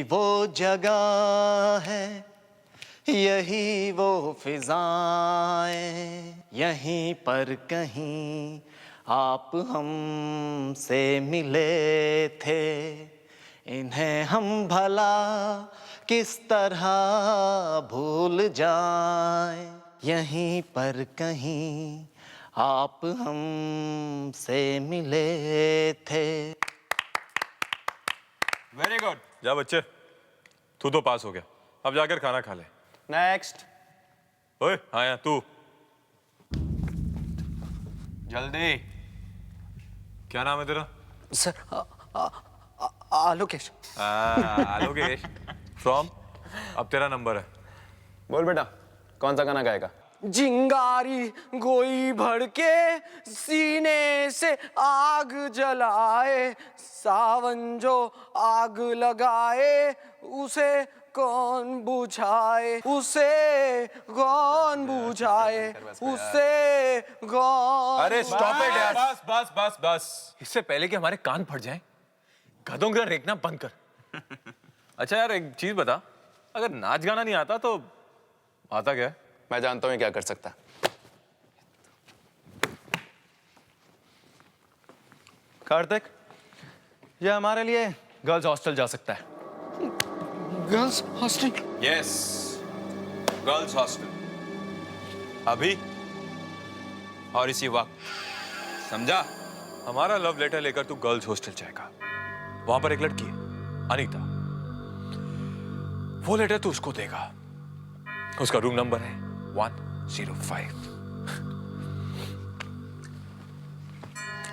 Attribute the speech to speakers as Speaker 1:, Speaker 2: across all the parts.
Speaker 1: वो जगह है, यही वो फिजाएं, यहीं पर कहीं आप हमसे मिले थे। इन्हें हम भला किस तरह भूल जाएं, यहीं पर कहीं आप हमसे मिले थे।
Speaker 2: Very good. जा बच्चे, तू तो पास हो गया, अब जाकर खाना खा ले।
Speaker 1: नेक्स्ट।
Speaker 2: ओए हाँ यार तू,
Speaker 3: जल्दी।
Speaker 2: क्या नाम है तेरा?
Speaker 1: सर आलोकेश।
Speaker 2: आलोकेश। फ्रॉम? अब तेरा नंबर है।
Speaker 3: बोल बेटा, कौन सा गाना गाएगा?
Speaker 1: चिंगारी गोई भड़के सीने से आग जलाए, सावन जो आग लगाए उसे कौन बुझाए, उसे कौन बुझाए, उसे कौन।
Speaker 3: अरे स्टॉप इट यार।
Speaker 2: बस बस बस बस, इससे पहले कि हमारे कान फट जाएं, गधों का रेखना बंद कर। अच्छा यार एक चीज बता, अगर नाच गाना नहीं आता तो आता क्या है?
Speaker 3: मैं जानता हूँ ये क्या कर सकता है। कार्तिक, ये हमारे लिए गर्ल्स हॉस्टल जा सकता है।
Speaker 1: Girls hostel?
Speaker 2: Yes, girls hostel. अभी और इसी वक्त, समझा? हमारा लव लेटर लेकर तू गर्ल्स हॉस्टल जाएगा। वहां पर एक लड़की है, अनीता। वो लेटर तू उसको देगा। उसका रूम नंबर है 105।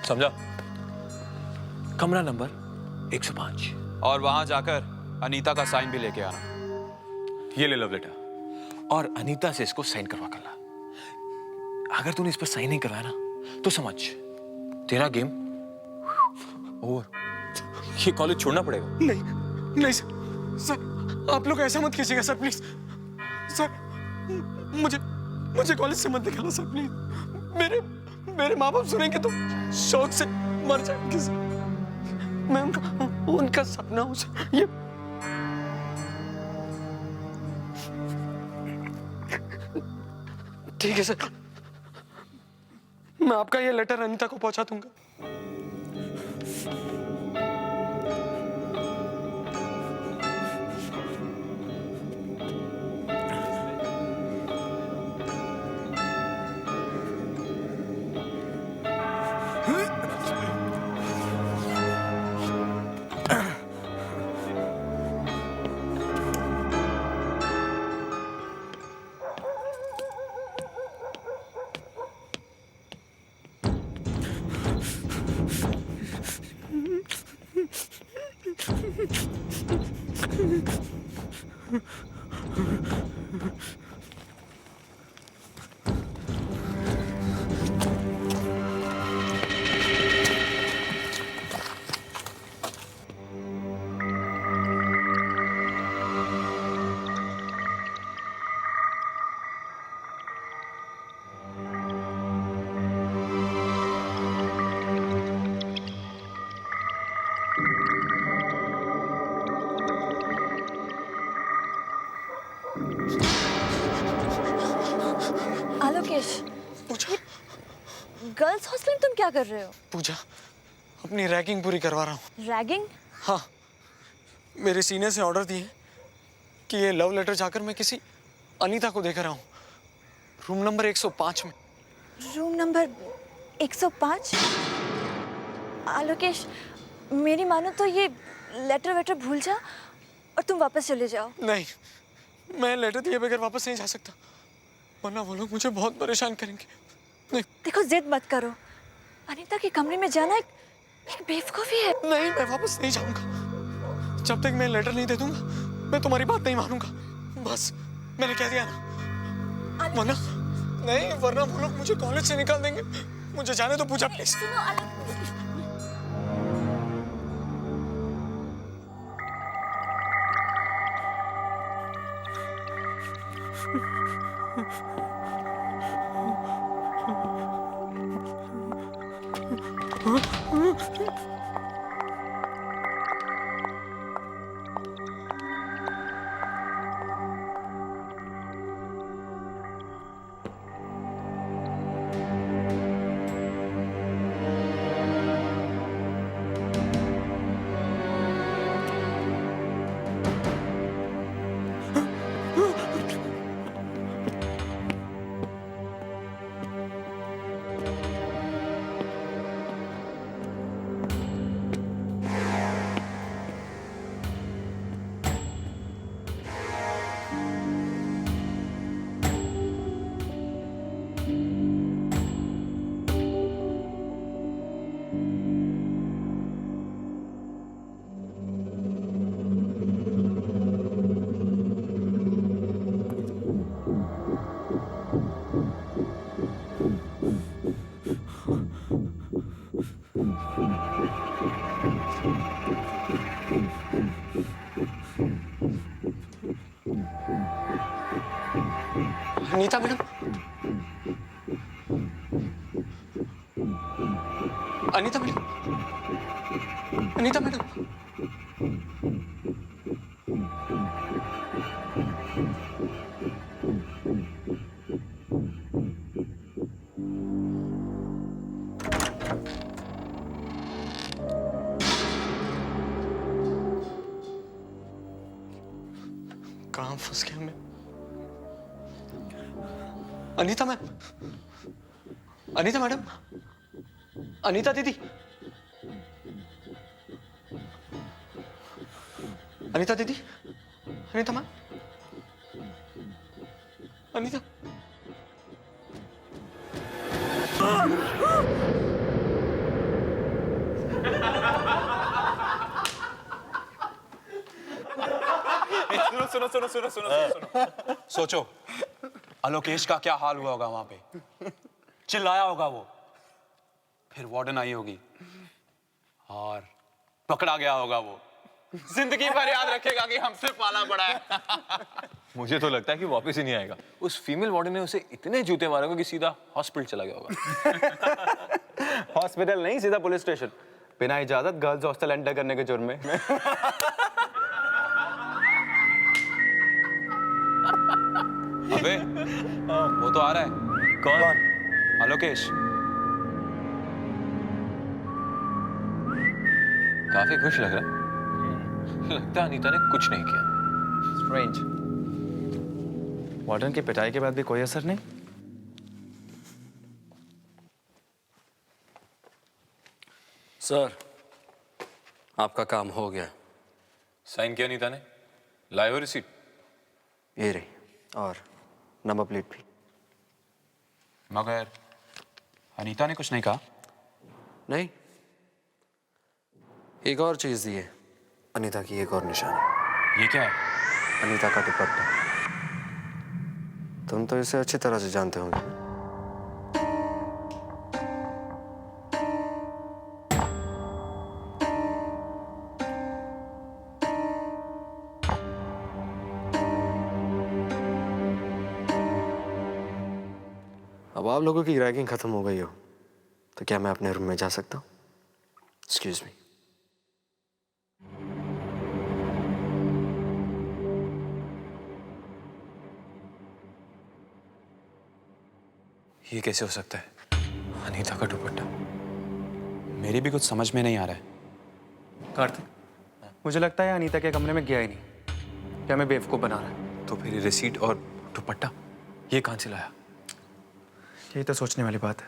Speaker 2: समझा? कमरा नंबर 105।
Speaker 3: और वहां जाकर अनीता का साइन भी लेके आना।
Speaker 2: ये ले लव लेटर, और अनीता से इसको साइन करवा कर ला। अगर तूने इस पर साइन नहीं करवाया ना तो समझ तेरा गेम ओवर। ये कॉलेज छोड़ना पड़ेगा।
Speaker 1: नहीं नहीं सर, आप लोग ऐसा मत कीजिएगा सर, प्लीज सर। मुझे कॉलेज से मत निकालो सर, प्लीज। मेरे माँ बाप सुनेंगे तो शौक से मर जाएंगे सर। मैं उनका सपना हूँ सर। ये ठीक है सर, मैं आपका ये लेटर अनीता को पहुंचा दूंगा।
Speaker 4: आलोकेश,
Speaker 1: पूजा,
Speaker 4: गर्ल्स हॉस्टल में तुम क्या कर रहे हो?
Speaker 1: पूजा, अपनी रैगिंग पूरी करवा रहा हूँ।
Speaker 4: रैगिंग?
Speaker 1: हाँ, मेरे सीनियर से ऑर्डर दिए कि ये लव लेटर जाकर मैं किसी अनीता को देकर आऊँ, रूम नंबर 105 में।
Speaker 4: Room number 105? आलोकेश, मेरी मानो तो ये लेटर वेटर भूल जा और तुम वापस चले जाओ।
Speaker 1: नहीं, मैं लेटर दिए बगैर वापस नहीं जा सकता, वरना वो लोग मुझे बहुत परेशान करेंगे। नहीं।
Speaker 4: देखो, जिद मत करो। अनीता के कमरे में जाना एक बेवकूफी है।
Speaker 1: नहीं, मैं वापस नहीं जाऊंगा। जब तक मैं लेटर नहीं दे दूंगा, मैं तुम्हारी बात नहीं मानूंगा। बस, मैंने कह दिया ना। वरना नहीं, वरना वो लोग मुझे कॉलेज से निकाल देंगे। मुझे जाने दो Pooja, please. Anita madam, Anita madam, Anita madam, कहाँ फंस गया मैं? अनीता मैम, अनीता मैडम, अनीता दीदी, अनीता दीदी, अनीता मैम, अनीता।
Speaker 2: सुनो सुनो सुनो सुनो सुनो सुनो। सोचो आलोकेश का क्या हाल हुआ होगा वहां पे। चिल्लाया होगा वो, फिर वार्डन आई होगी और पकड़ा गया होगा वो। जिंदगी भर याद रखेगा कि हमसे पाला पड़ा है।
Speaker 3: मुझे तो लगता है कि वापस ही नहीं आएगा।
Speaker 2: उस फीमेल वार्डन ने उसे इतने जूते मारे होंगे कि सीधा हॉस्पिटल चला गया होगा।
Speaker 3: हॉस्पिटल नहीं, सीधा पुलिस स्टेशन, बिना इजाजत गर्ल्स हॉस्टल एंटर करने के जुर्म में।
Speaker 2: अबे वो तो आ रहा है।
Speaker 3: कौन?
Speaker 2: आलोकेश। काफी खुश लग रहा है। लगता है अनीता ने कुछ नहीं किया।
Speaker 3: स्ट्रेंज। वार्डन की पिटाई के बाद भी कोई असर नहीं।
Speaker 5: सर, आपका काम हो गया।
Speaker 2: साइन किया अनीता ने? लाए हो रिसीट?
Speaker 5: ये रही, और नंबर प्लेट भी।
Speaker 2: मगर अनीता ने कुछ नहीं कहा।
Speaker 5: नहीं, एक और चीज दी है। अनीता की एक और निशानी।
Speaker 2: ये क्या है?
Speaker 5: अनीता का दुपट्टा। तुम तो इसे अच्छी तरह से जानते होंगे। अब आप लोगों की रैगिंग खत्म हो गई हो तो क्या मैं अपने रूम में जा सकता हूँ? Excuse me.
Speaker 2: ये कैसे हो सकता है? अनीता का दुपट्टा। मेरी भी कुछ समझ में नहीं आ रहा है।
Speaker 3: कार्तिक, मुझे लगता है अनीता के कमरे में गया ही नहीं। क्या मैं बेवकूफ बना रहा है?
Speaker 2: तो फिर रिसीट और दुपट्टा ये कहां से लाया?
Speaker 3: यही तो सोचने वाली बात है।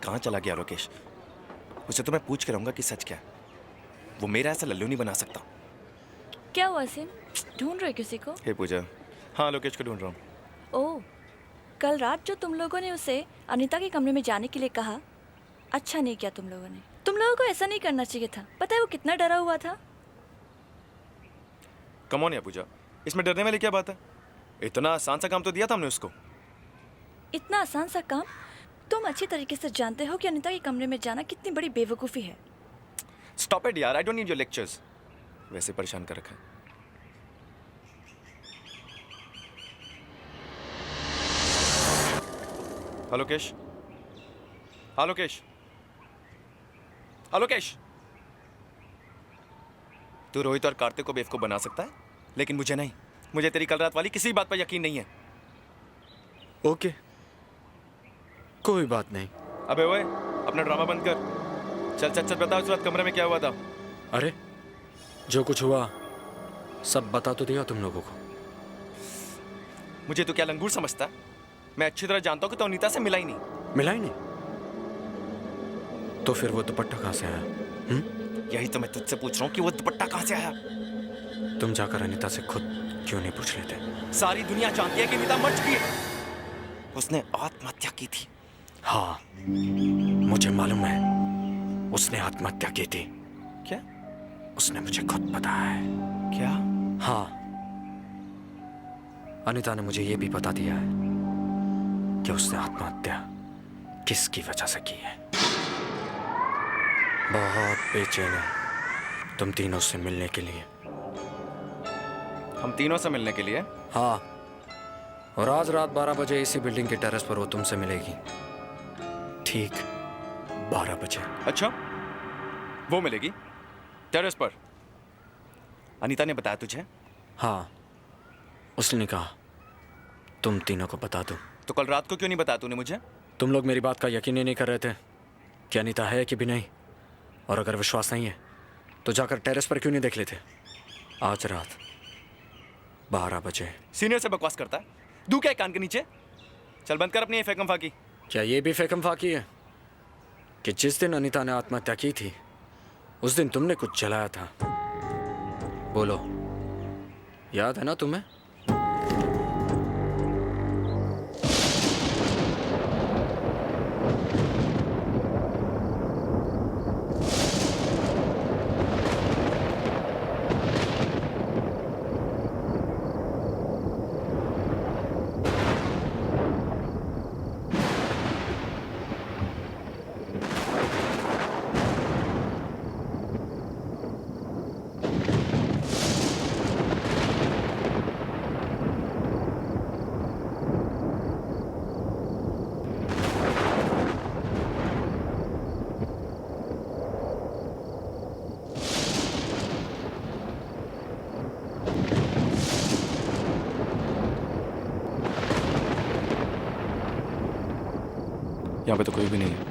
Speaker 6: कहाँ चला गया लोकेश? उसे तो मैं पूछ के रहूंगा कि सच क्या है। वो मेरा ऐसा लल्लू नहीं बना सकता।
Speaker 4: क्या हुआ सिन? ढूंढ रहे किसी को?
Speaker 6: हे पूजा, हाँ लोकेश को ढूंढ रहा हूँ।
Speaker 4: ओह, कल रात जो तुम लोगों ने उसे अनीता के कमरे में जाने के लिए कहा, अच्छा नहीं किया तुम लोगों ने। तुम लोगों को ऐसा नहीं करना चाहिए था। पता है वो कितना डरा हुआ था?
Speaker 6: कम ऑन या पूजा, इसमें डरने वाली क्या बात है? इतना आसान सा काम तो दिया था हमने उसको।
Speaker 4: इतना आसान सा काम? तुम अच्छी तरीके से जानते हो कि अनीता के कमरे में जाना कितनी बड़ी बेवकूफ़ी है।
Speaker 6: स्टॉप इट यार, I don't need your lectures. वैसे परेशान कर रखा है। आलोकेश, आलोकेश, आलोकेश। तू रोहित और कार्तिक को बेवकूफ बना सकता है, लेकिन मुझे नहीं। मुझे तेरी कल रात वाली किसी बात पर यकीन नहीं है।
Speaker 5: ओके, कोई बात नहीं।
Speaker 6: अबे ओए, अपना ड्रामा बंद कर। चल चल चल, बता उस रात कमरे में क्या हुआ था।
Speaker 5: अरे, जो कुछ हुआ सब बता तो दिया तुम लोगों को।
Speaker 6: मुझे तो क्या लंगूर समझता है? मैं अच्छी तरह जानता हूँ कि तो अनीता से मिला ही नहीं।
Speaker 5: मिला ही नहीं? तो फिर वो दुपट्टा कहाँ से आया?
Speaker 6: यही तो मैं तुझसे पूछ रहा हूँ कि वो दुपट्टा कहाँ से आया।
Speaker 5: तुम जाकर अनीता से खुद क्यों नहीं पूछ लेते?
Speaker 6: सारी दुनिया जानती है कि अनीता मर चुकी है। उसने आत्महत्या की थी।
Speaker 5: हाँ, मुझे मालूम है उसने आत्महत्या की थी।
Speaker 6: क्या?
Speaker 5: उसने मुझे खुद बताया है।
Speaker 6: क्या?
Speaker 5: हाँ, अनीता ने मुझे ये भी बता दिया है कि उसने आत्महत्या किसकी वजह से की है। बहुत बेचैन है तुम तीनों से मिलने के लिए।
Speaker 6: हम तीनों से मिलने के लिए?
Speaker 5: हाँ, और आज रात 12 बजे इसी बिल्डिंग के टेरेस पर वो तुमसे मिलेगी। ठीक 12 बजे।
Speaker 6: अच्छा, वो मिलेगी टेरेस पर? अनीता ने बताया तुझे?
Speaker 5: हाँ, उसने कहा तुम तीनों को बता दो।
Speaker 6: तो कल रात को क्यों नहीं बताया तूने मुझे?
Speaker 5: तुम लोग मेरी बात का यकीन ही नहीं कर रहे थे कि अनीता है कि भी नहीं, और अगर विश्वास नहीं है तो जाकर टेरेस पर क्यों नहीं देख लेते। आज रात 12 बजे।
Speaker 6: सीनियर से बकवास करता है? दू क्या है कान के नीचे? चल बंद कर अपनी ये फेकम फाकी।
Speaker 5: क्या ये भी फेकम फाकी है कि जिस दिन अनीता ने आत्महत्या की थी उस दिन तुमने कुछ जलाया था? बोलो, याद है ना तुम्हें?
Speaker 6: यहाँ पे तो कोई भी नहीं है।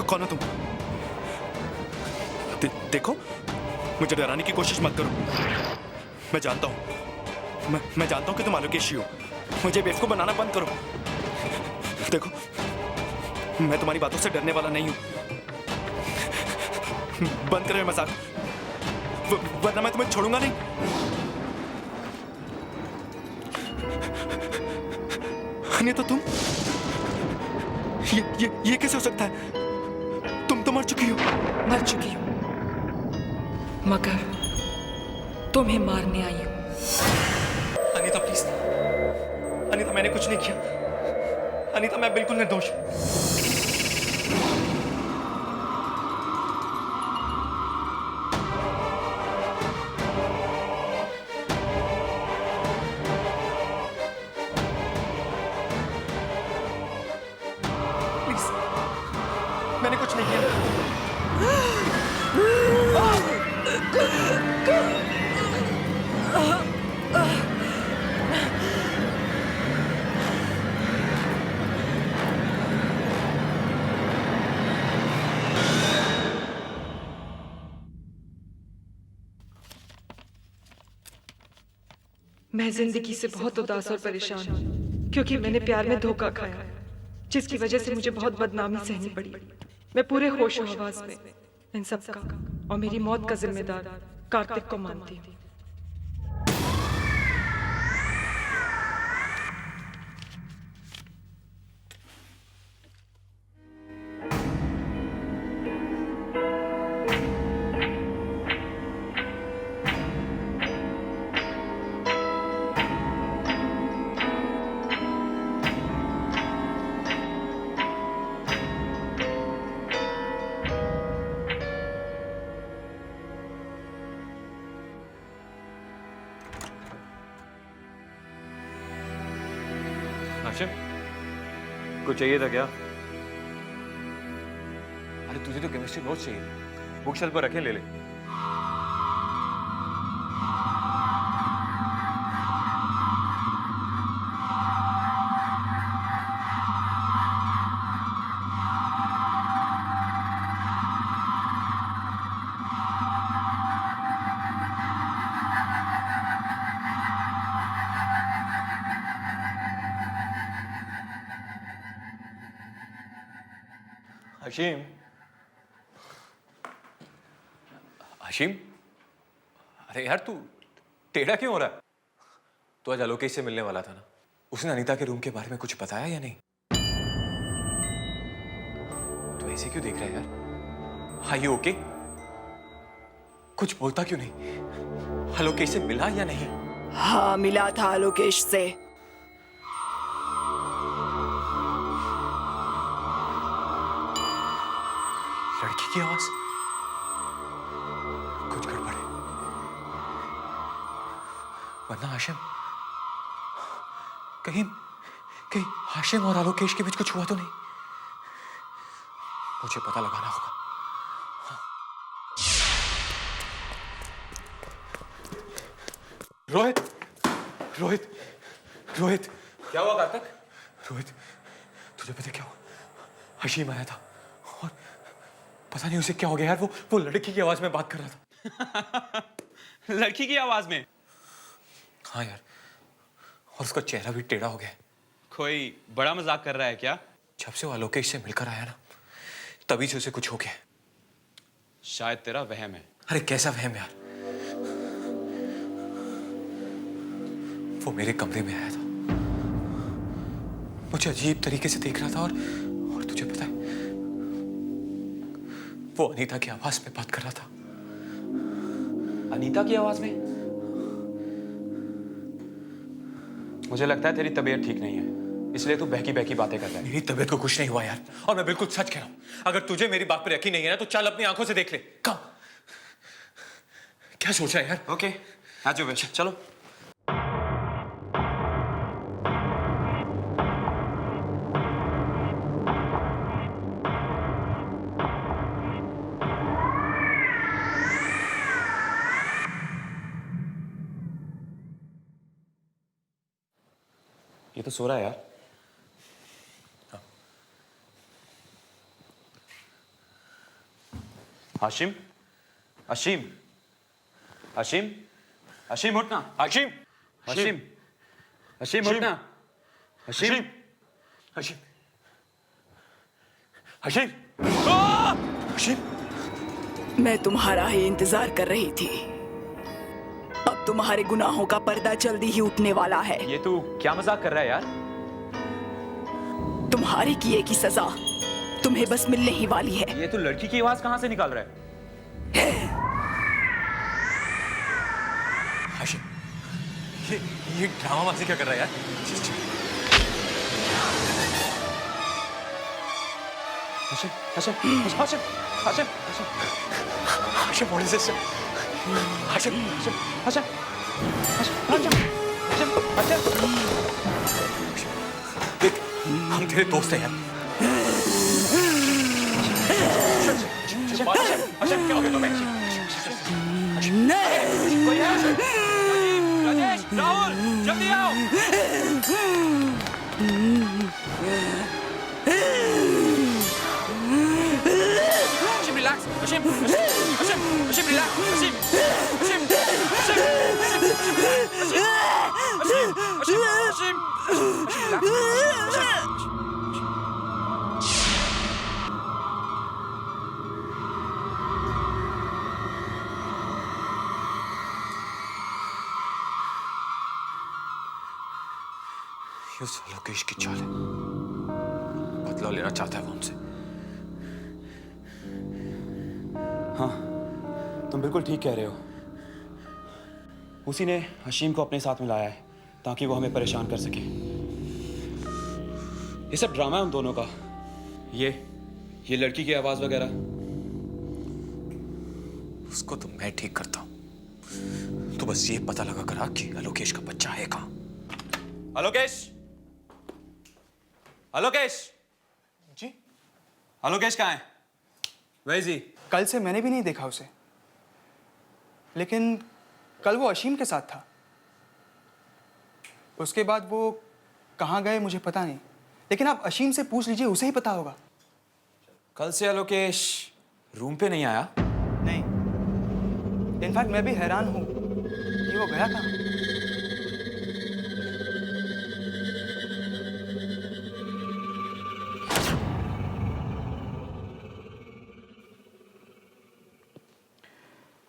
Speaker 6: कौन हो तुम? देखो, मुझे डराने की कोशिश मत करो। मैं जानता हूं, मैं जानता हूं कि तुम आलोकेशी हो। मुझे बेवकूफ बनाना बंद करो। देखो, मैं तुम्हारी बातों से डरने वाला नहीं हूं। बंद करो ये मजाक, वरना मैं तुम्हें छोड़ूंगा नहीं। नहीं तो तुम, ये कैसे हो सकता है? तुम तो मर चुकी हो।
Speaker 7: मर चुकी हूँ, मगर तुम्हें मारने आई हूँ।
Speaker 1: अनीता प्लीज, अनीता मैंने कुछ नहीं किया। अनीता मैं बिल्कुल निर्दोष हूँ। प्लीज, मैंने कुछ नहीं किया।
Speaker 7: मैं जिंदगी से बहुत उदास और परेशान हूँ क्योंकि मैंने प्यार में धोखा खाया, जिसकी वजह से मुझे बहुत बदनामी सहनी पड़ी। मैं पूरे होश हवास में इन सब का और मेरी मौत का जिम्मेदार कार्तिक को मानती हूँ।
Speaker 2: आशिम, कुछ चाहिए था क्या? अरे तुझे तो केमिस्ट्री नोट्स चाहिए, बुक शेल्फ पर रखे, ले ले। हशीम, हशीम, अरे यार तू टेढ़ा क्यों हो रहा है? तू आज आलोकेश से मिलने वाला था ना? उसने अनीता के रूम के बारे में कुछ बताया या नहीं? तू ऐसे क्यों देख रहा है यार? हाँ ये ओके? कुछ बोलता क्यों नहीं? आलोकेश से मिला या नहीं?
Speaker 8: हाँ मिला था आलोकेश से।
Speaker 2: लड़की की आवाज, कुछ गड़बड़ है। वरना हाशिम, कहीं कहीं हाशिम और आलोकेश के बीच कुछ हुआ तो नहीं? मुझे पता लगाना होगा। रोहित, रोहित, रोहित, क्या हुआ कार्तिक? रोहित, तुझे पता क्या हुआ? हशीम आया था और पता नहीं उसे क्या हो गया यार, वो लड़की की आवाज में बात कर रहा था।
Speaker 9: लड़की की आवाज में?
Speaker 2: हाँ यार, और उसका चेहरा भी टेढ़ा हो गया।
Speaker 9: कोई बड़ा मजाक कर रहा है क्या?
Speaker 2: जब से वो आलोकेश से मिलकर आया ना, तभी से उसे कुछ हो गया।
Speaker 9: शायद तेरा वहम है।
Speaker 2: अरे कैसा वहम यार? वो मेरे कमरे में आया था, मुझे अजीब तरीके से देख रहा था और तुझे पता है, वो अनीता की आवाज में बात कर रहा था।
Speaker 9: अनीता की आवाज में? मुझे लगता है तेरी तबीयत ठीक नहीं है, इसलिए तू बहकी बहकी बातें कर रहा है।
Speaker 2: मेरी तबीयत को कुछ नहीं हुआ यार, और मैं बिल्कुल सच कह रहा हूं। अगर तुझे मेरी बात पर यकीन नहीं है ना, तो चल अपनी आंखों से देख ले। कम क्या सोच रहा है यार?
Speaker 9: ओके, आ जाओ बेटा, चलो। ये तो सो रहा है यार। हाशिम, हाशिम, हाशिम, हाशिम उठना।
Speaker 2: हाशिम,
Speaker 9: हाशिम, हाशिम उठना। हाशिम,
Speaker 2: हाशिम, हाशिम, हाशिम।
Speaker 8: मैं तुम्हारा ही इंतजार कर रही थी। अब तुम्हारे गुनाहों का पर्दा जल्दी ही उठने वाला है।
Speaker 9: ये तू क्या मजाक कर रहा है यार?
Speaker 8: तुम्हारे किए की सजा तुम्हें बस मिलने ही वाली है।
Speaker 9: ये तू लड़की की आवाज कहां से निकाल रहा है?
Speaker 2: हाशिम, ये ड्रामाबाजी क्या कर रहा है यार?
Speaker 9: Hashim, Hashim, Hashim, Hashim,
Speaker 2: Hashim, what is this? Hashim,
Speaker 9: Hashim, Hashim, Hashim,
Speaker 2: देख, हम तेरे दोस्त हैं यार। हाशिम, क्या हो गया तुम्हें?
Speaker 9: राजेश, राहुल, जल्दी आओ। Hashim, relax. Hashim, Hashim, Hashim, relax. Hashim, Hashim, Hashim, Hashim, Hashim, Hashim, relax.
Speaker 2: ये उस आलोकेश की चाल है, बदला लेना चाहता है वो हमसे।
Speaker 9: हाँ, तुम बिल्कुल ठीक कह रहे हो। उसी ने हशीम को अपने साथ में लाया है ताकि वो हमें परेशान कर सके। ये सब ड्रामा है उन दोनों का। ये लड़की की आवाज वगैरह।
Speaker 2: उसको तो मैं ठीक करता हूं। तो बस ये पता लगा करा कि आलोकेश का बच्चा है कहां।
Speaker 9: आलोकेश, आलोकेश
Speaker 1: जी?
Speaker 9: आलोकेश कहाँ है? Where is he?
Speaker 1: कल से मैंने भी नहीं देखा उसे, लेकिन कल वो अशीम के साथ था। उसके बाद वो कहाँ गए मुझे पता नहीं, लेकिन आप अशीम से पूछ लीजिए, उसे ही पता होगा।
Speaker 9: कल से आलोकेश रूम पे नहीं आया?
Speaker 1: नहीं, इनफैक्ट मैं भी हैरान हूँ कि वो गया कहाँ।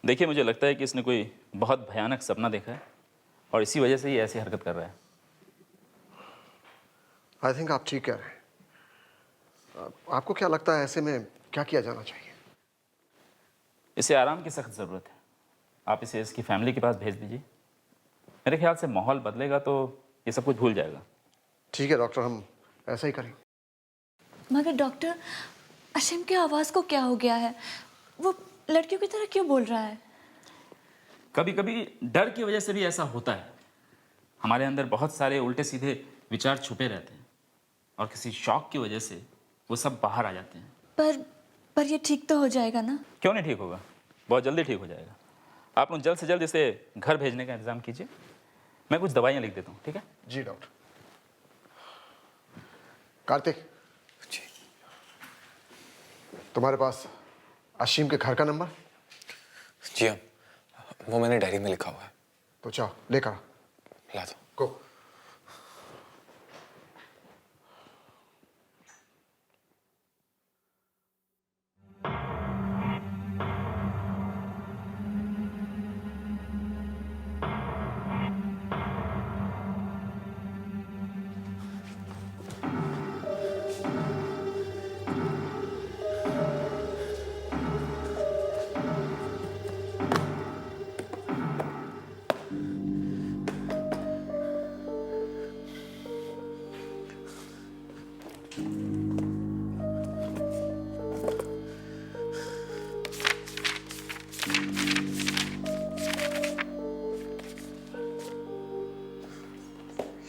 Speaker 10: देखिए, मुझे लगता है कि इसने कोई बहुत भयानक सपना देखा है और इसी वजह से ये ऐसी हरकत कर रहा है।
Speaker 11: आई थिंक आप ठीक कह रहे हैं। आपको क्या लगता है ऐसे में क्या किया जाना चाहिए?
Speaker 10: इसे आराम की सख्त ज़रूरत है। आप इसे इसकी फैमिली के पास भेज दीजिए। मेरे ख्याल से माहौल बदलेगा तो ये सब कुछ भूल जाएगा।
Speaker 11: ठीक है डॉक्टर, हम ऐसा ही करेंगे।
Speaker 4: मगर डॉक्टर, अशीम की आवाज़ को क्या हो गया है? वो लड़कियों की तरह क्यों बोल रहा है?
Speaker 10: कभी कभी डर की वजह से भी ऐसा होता है। हमारे अंदर बहुत सारे उल्टे सीधे विचार छुपे रहते हैं और किसी शौक की वजह से वो सब बाहर आ जाते हैं।
Speaker 4: पर ये ठीक तो हो जाएगा ना?
Speaker 10: क्यों नहीं ठीक होगा? बहुत जल्दी ठीक हो जाएगा। आप लोग जल्द से जल्द इसे घर भेजने का इंतजाम कीजिए। मैं कुछ दवाइयाँ लिख देता हूँ, ठीक है?
Speaker 11: जी डॉक्टर। कार्तिक
Speaker 1: जी,
Speaker 11: तुम्हारे पास अशीम के घर का नंबर?
Speaker 1: जी हाँ, वो मैंने डायरी में लिखा हुआ है।
Speaker 11: तो चाहो लेकर आओ।
Speaker 1: ला दो।
Speaker 11: गो।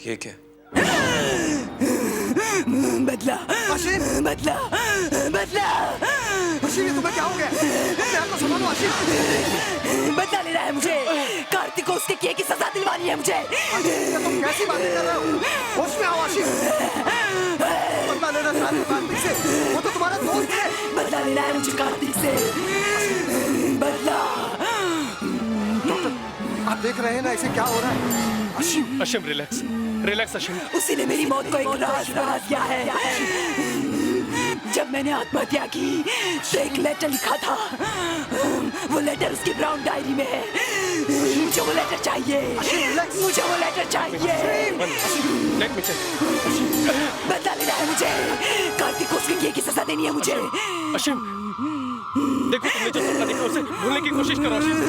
Speaker 1: ये क्या?
Speaker 8: बदला, बदला, बदला।
Speaker 11: अशीम, ये तुम्हें क्या हो गया? अपने आप को संभालो अशीम।
Speaker 8: बदला ले रहा है मुझे। कार्तिक को उसके किए की सजा दिलवानी है मुझे।
Speaker 11: ये तुम कैसी बातें कर रहे हो? होश में आओ अशीम। बदला लेना चाहते हो कार्तिक से? वो तो तुम्हारा दोस्त है।
Speaker 8: बदला लेना है मुझे कार्तिक से। बदला।
Speaker 11: डॉक्टर, आप देख रहे हैं ना इसे क्या हो रहा है?
Speaker 6: Ashim, Ashim relax, relax Ashim.
Speaker 8: उसी ने मेरी मौत को एक राज बना दिया है। जब मैंने आत्महत्या की तो एक लेटर लिखा था। वो लेटर उसकी ब्राउन डायरी में है। मुझे वो लेटर चाहिए। मुझे वो लेटर चाहिए। बदला लेना है मुझे। कार्तिक को उसके किए की सजा देनी है मुझे।
Speaker 6: अशीम, देखो तुमने जो सपना देखा उसे भूलने की कोशिश करो अशीम।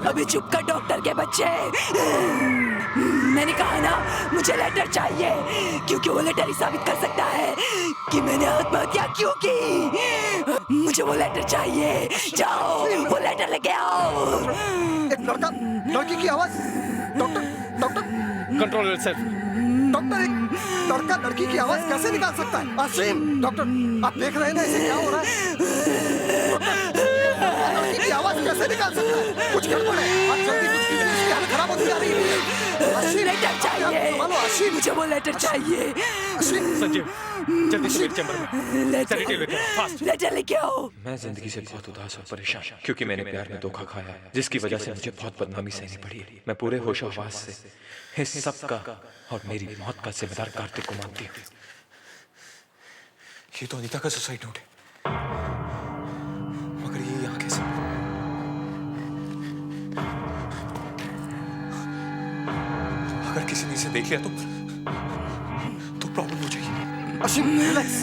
Speaker 8: अभी चुप कर डॉक्टर के बच्चे। मैंने कहा ना मुझे लेटर चाहिए, क्योंकि वो लेटर ही साबित कर सकता है कि मैंने आत्महत्या क्यों की। मुझे वो लेटर चाहिए। जाओ वो लेटर लेके आओ।
Speaker 11: एक लड़की की आवाज। Doctor,
Speaker 6: control yourself.
Speaker 11: डॉक्टर, एक लड़की की आवाज कैसे निकाल सकता है? अशीम, डॉक्टर, आप देख रहे हैं ना इसे क्या हो रहा है? लड़की की आवाज कैसे निकाल सकता है? कुछ गड़बड़ है। आप जल्दी कुछ कीजिए, इसकी हालत खराब होती जा रही है। अशीम,
Speaker 8: लेटर चाहिए।
Speaker 11: संभालो अशीम।
Speaker 8: मुझे वो लेटर चाहिए।
Speaker 11: अशीम,
Speaker 6: संजीव, जल्दी से मेरे चैम्बर में सैनिटरी लेकर आओ, फास्ट।
Speaker 8: लेटर लेके आओ।
Speaker 12: मैं जिंदगी से बहुत उदास और परेशान, क्योंकि मैंने प्यार में धोखा खाया, जिसकी वजह से मुझे बहुत बदनामी सहनी पड़ी है। मैं पूरे होशो-हवास से इस सब का और मेरी मौत का जिम्मेदार कार्तिक को मानती हूँ।
Speaker 1: ये तो अनीता का सुसाइड नोट है, मगर ये यहाँ कैसे? अगर किसी ने इसे देख लिया तो प्रॉब्लम हो जाएगी।
Speaker 11: अशीम, रिलैक्स।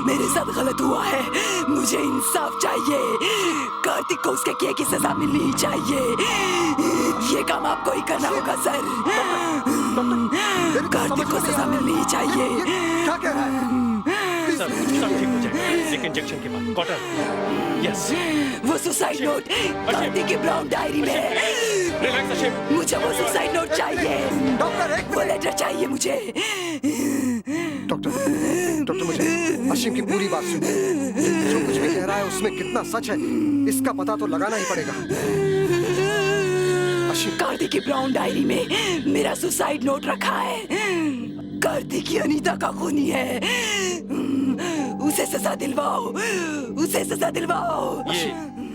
Speaker 8: मेरे साथ गलत हुआ है। मुझे इंसाफ चाहिए। कार्तिक को उसके किए की सजा मिलनी चाहिए। ये काम आपको ही करना होगा सर। कार्तिक को सजा मिलनी चाहिए।
Speaker 11: क्या कह रहा है?
Speaker 6: सब ठीक हो जाएगा, एक इंजेक्शन के बाद। Cotton, yes.
Speaker 8: वो सुसाइड नोट कार्तिक की ब्राउन डायरी में है।
Speaker 6: रिलैक्स अशीम।
Speaker 8: मुझे वो सुसाइड नोट चाहिए।
Speaker 11: डॉक्टर,
Speaker 8: वो लेटर चाहिए मुझे।
Speaker 11: डॉक्टर, मुझे अशीम की पूरी बात सुनिए। जो कुछ भी कह रहा है उसमें कितना सच है इसका पता तो लगाना ही पड़ेगा। अशीम,
Speaker 8: कार्तिक की ब्राउन डायरी में मेरा सुसाइड नोट रखा है। कार्तिक की अनीता का खूनी है। उसे सजा दिलवाओ, उसे सजा दिलवाओ।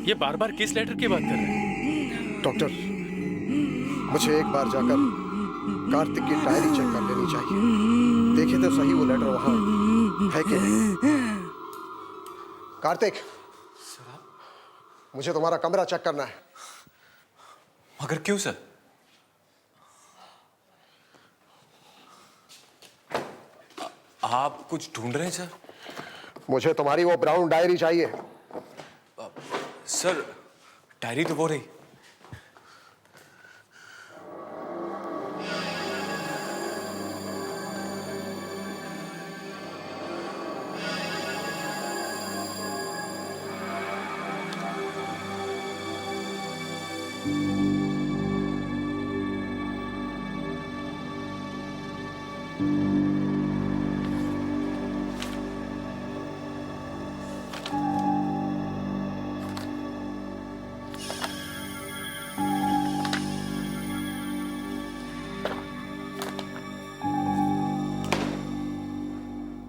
Speaker 6: ये बार-बार किस लेटर की बात कर रहे हैं?
Speaker 11: डॉक्टर, मुझे एक बार जाकर कार्तिक की डायरी चेक कर लेनी चाहिए। देखे तो सही वो लेटर वहां है कि नहीं। कार्तिक, मुझे तुम्हारा कमरा चेक करना है।
Speaker 2: मगर क्यों सर? आप कुछ ढूंढ रहे हैं सर?
Speaker 11: मुझे तुम्हारी वो ब्राउन डायरी चाहिए।
Speaker 2: सर डायरी तो वो रही।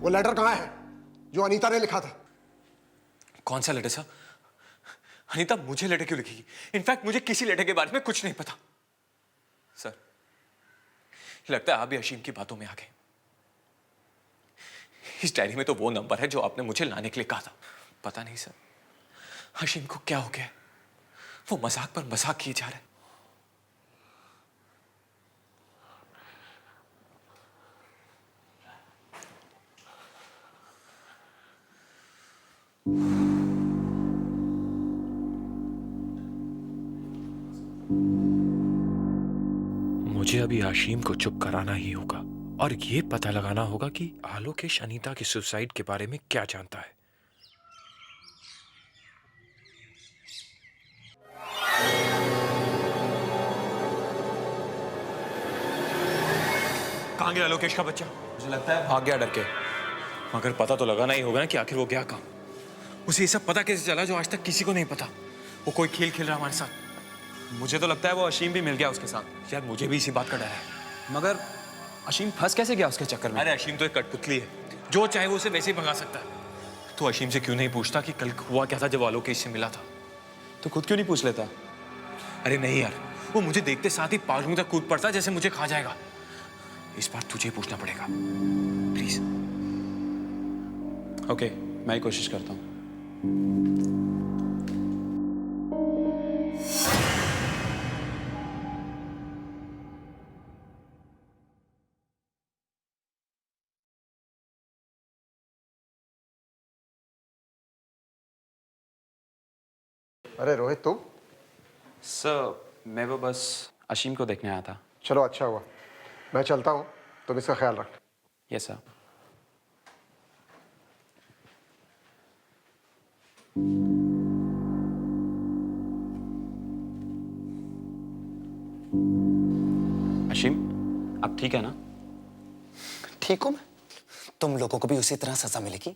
Speaker 11: वो लेटर कहाँ है जो अनीता ने लिखा था?
Speaker 2: कौन सा लेटर सर? अनीता मुझे लेटर क्यों लिखेगी? इनफैक्ट मुझे किसी लेटर के बारे में कुछ नहीं पता। सर लगता है आप भी अशीम की बातों में आ गए। इस डायरी में तो वो नंबर है जो आपने मुझे लाने के लिए कहा था। पता नहीं सर अशीम को क्या हो गया, वो मजाक पर मजाक किए जा रहे हैं।
Speaker 12: मुझे अभी आशीम को चुप कराना ही होगा और ये पता लगाना होगा कि आलोकेश अनीता के सुसाइड के बारे में क्या जानता है।
Speaker 2: कहां गया आलोकेश का बच्चा? मुझे लगता है भाग गया डर के। मगर पता तो लगाना ही होगा ना कि आखिर वो गया कहां। उसे ये सब पता कैसे चला जो आज तक किसी को नहीं पता? वो कोई खेल खेल रहा हमारे साथ। मुझे तो लगता है वो अशीम भी मिल गया उसके साथ। यार मुझे भी इसी बात का डर है।
Speaker 9: मगर अशीम फंस कैसे गया उसके चक्कर में?
Speaker 2: अरे अशीम तो एक कठपुतली है, जो चाहे वो उसे वैसे ही भगा सकता है। तो अशीम से क्यों नहीं पूछता कि कल हुआ क्या था जब आलोकेश से मिला था?
Speaker 9: तो खुद क्यों नहीं पूछ लेता?
Speaker 2: अरे नहीं यार, वो मुझे देखते साथ ही पालूं तक कूद पड़ता जैसे मुझे खा जाएगा। इस बार तुझे पूछना पड़ेगा प्लीज।
Speaker 9: ओके, मैं ही कोशिश करता हूँ।
Speaker 11: अरे रोहित तुम?
Speaker 9: सर मैं वो बस अशीम को देखने आया था।
Speaker 11: चलो अच्छा हुआ, मैं चलता हूँ, तुम इसका ख्याल रख।
Speaker 9: Yes sir. अशीम अब ठीक है ना?
Speaker 8: ठीक हूं मैं। तुम लोगों को भी उसी तरह सजा मिलेगी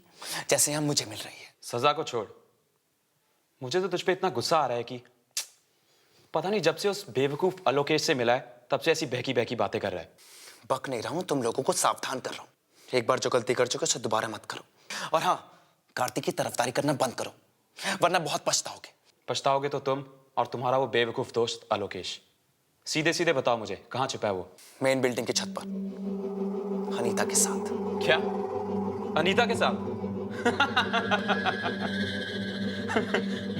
Speaker 8: जैसे यहाँ मुझे मिल रही है।
Speaker 9: सजा को छोड़, मुझे तो तुझ पे इतना गुस्सा आ रहा है कि पता नहीं जब से उस बेवकूफ आलोकेश से मिला है तब से ऐसी बहकी बहकी बातें कर रहा है।
Speaker 8: बक नहीं रहा हूं, तुम लोगों को सावधान कर रहा हूं। एक बार जो गलती कर चुके उसे दोबारा मत करो। और हाँ, कार्तिक की तरफदारी करना बंद करो, वरना बहुत पछताओगे।
Speaker 9: पछताओगे तो तुम और तुम्हारा वो बेवकूफ दोस्त आलोकेश। सीधे सीधे बताओ मुझे, कहाँ छिपा है वो?
Speaker 8: मेन बिल्डिंग की छत पर अनीता के साथ।
Speaker 9: क्या? अनीता के साथ?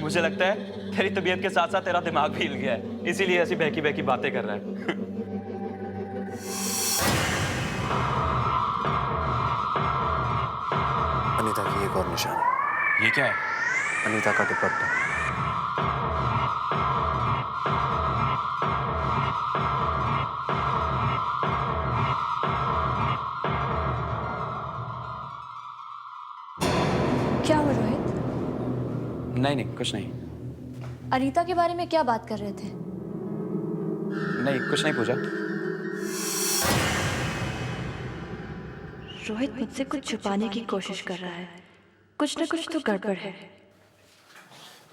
Speaker 9: मुझे लगता है तेरी तबीयत के साथ साथ तेरा दिमाग भी हिल गया है, इसीलिए ऐसी बहकी बहकी बातें कर रहा है।
Speaker 8: अनीता की एक और निशानी।
Speaker 9: ये क्या है?
Speaker 8: अनीता का दुपट्टा।
Speaker 4: क्या हुआ रोहित?
Speaker 9: नहीं नहीं कुछ नहीं।
Speaker 4: अनीता के बारे में क्या बात कर रहे थे?
Speaker 9: नहीं कुछ नहीं पूजा।
Speaker 4: रोहित मुझसे कुछ छुपाने की कोशिश कर रहा है। कुछ न कुछ तो गड़बड़ है।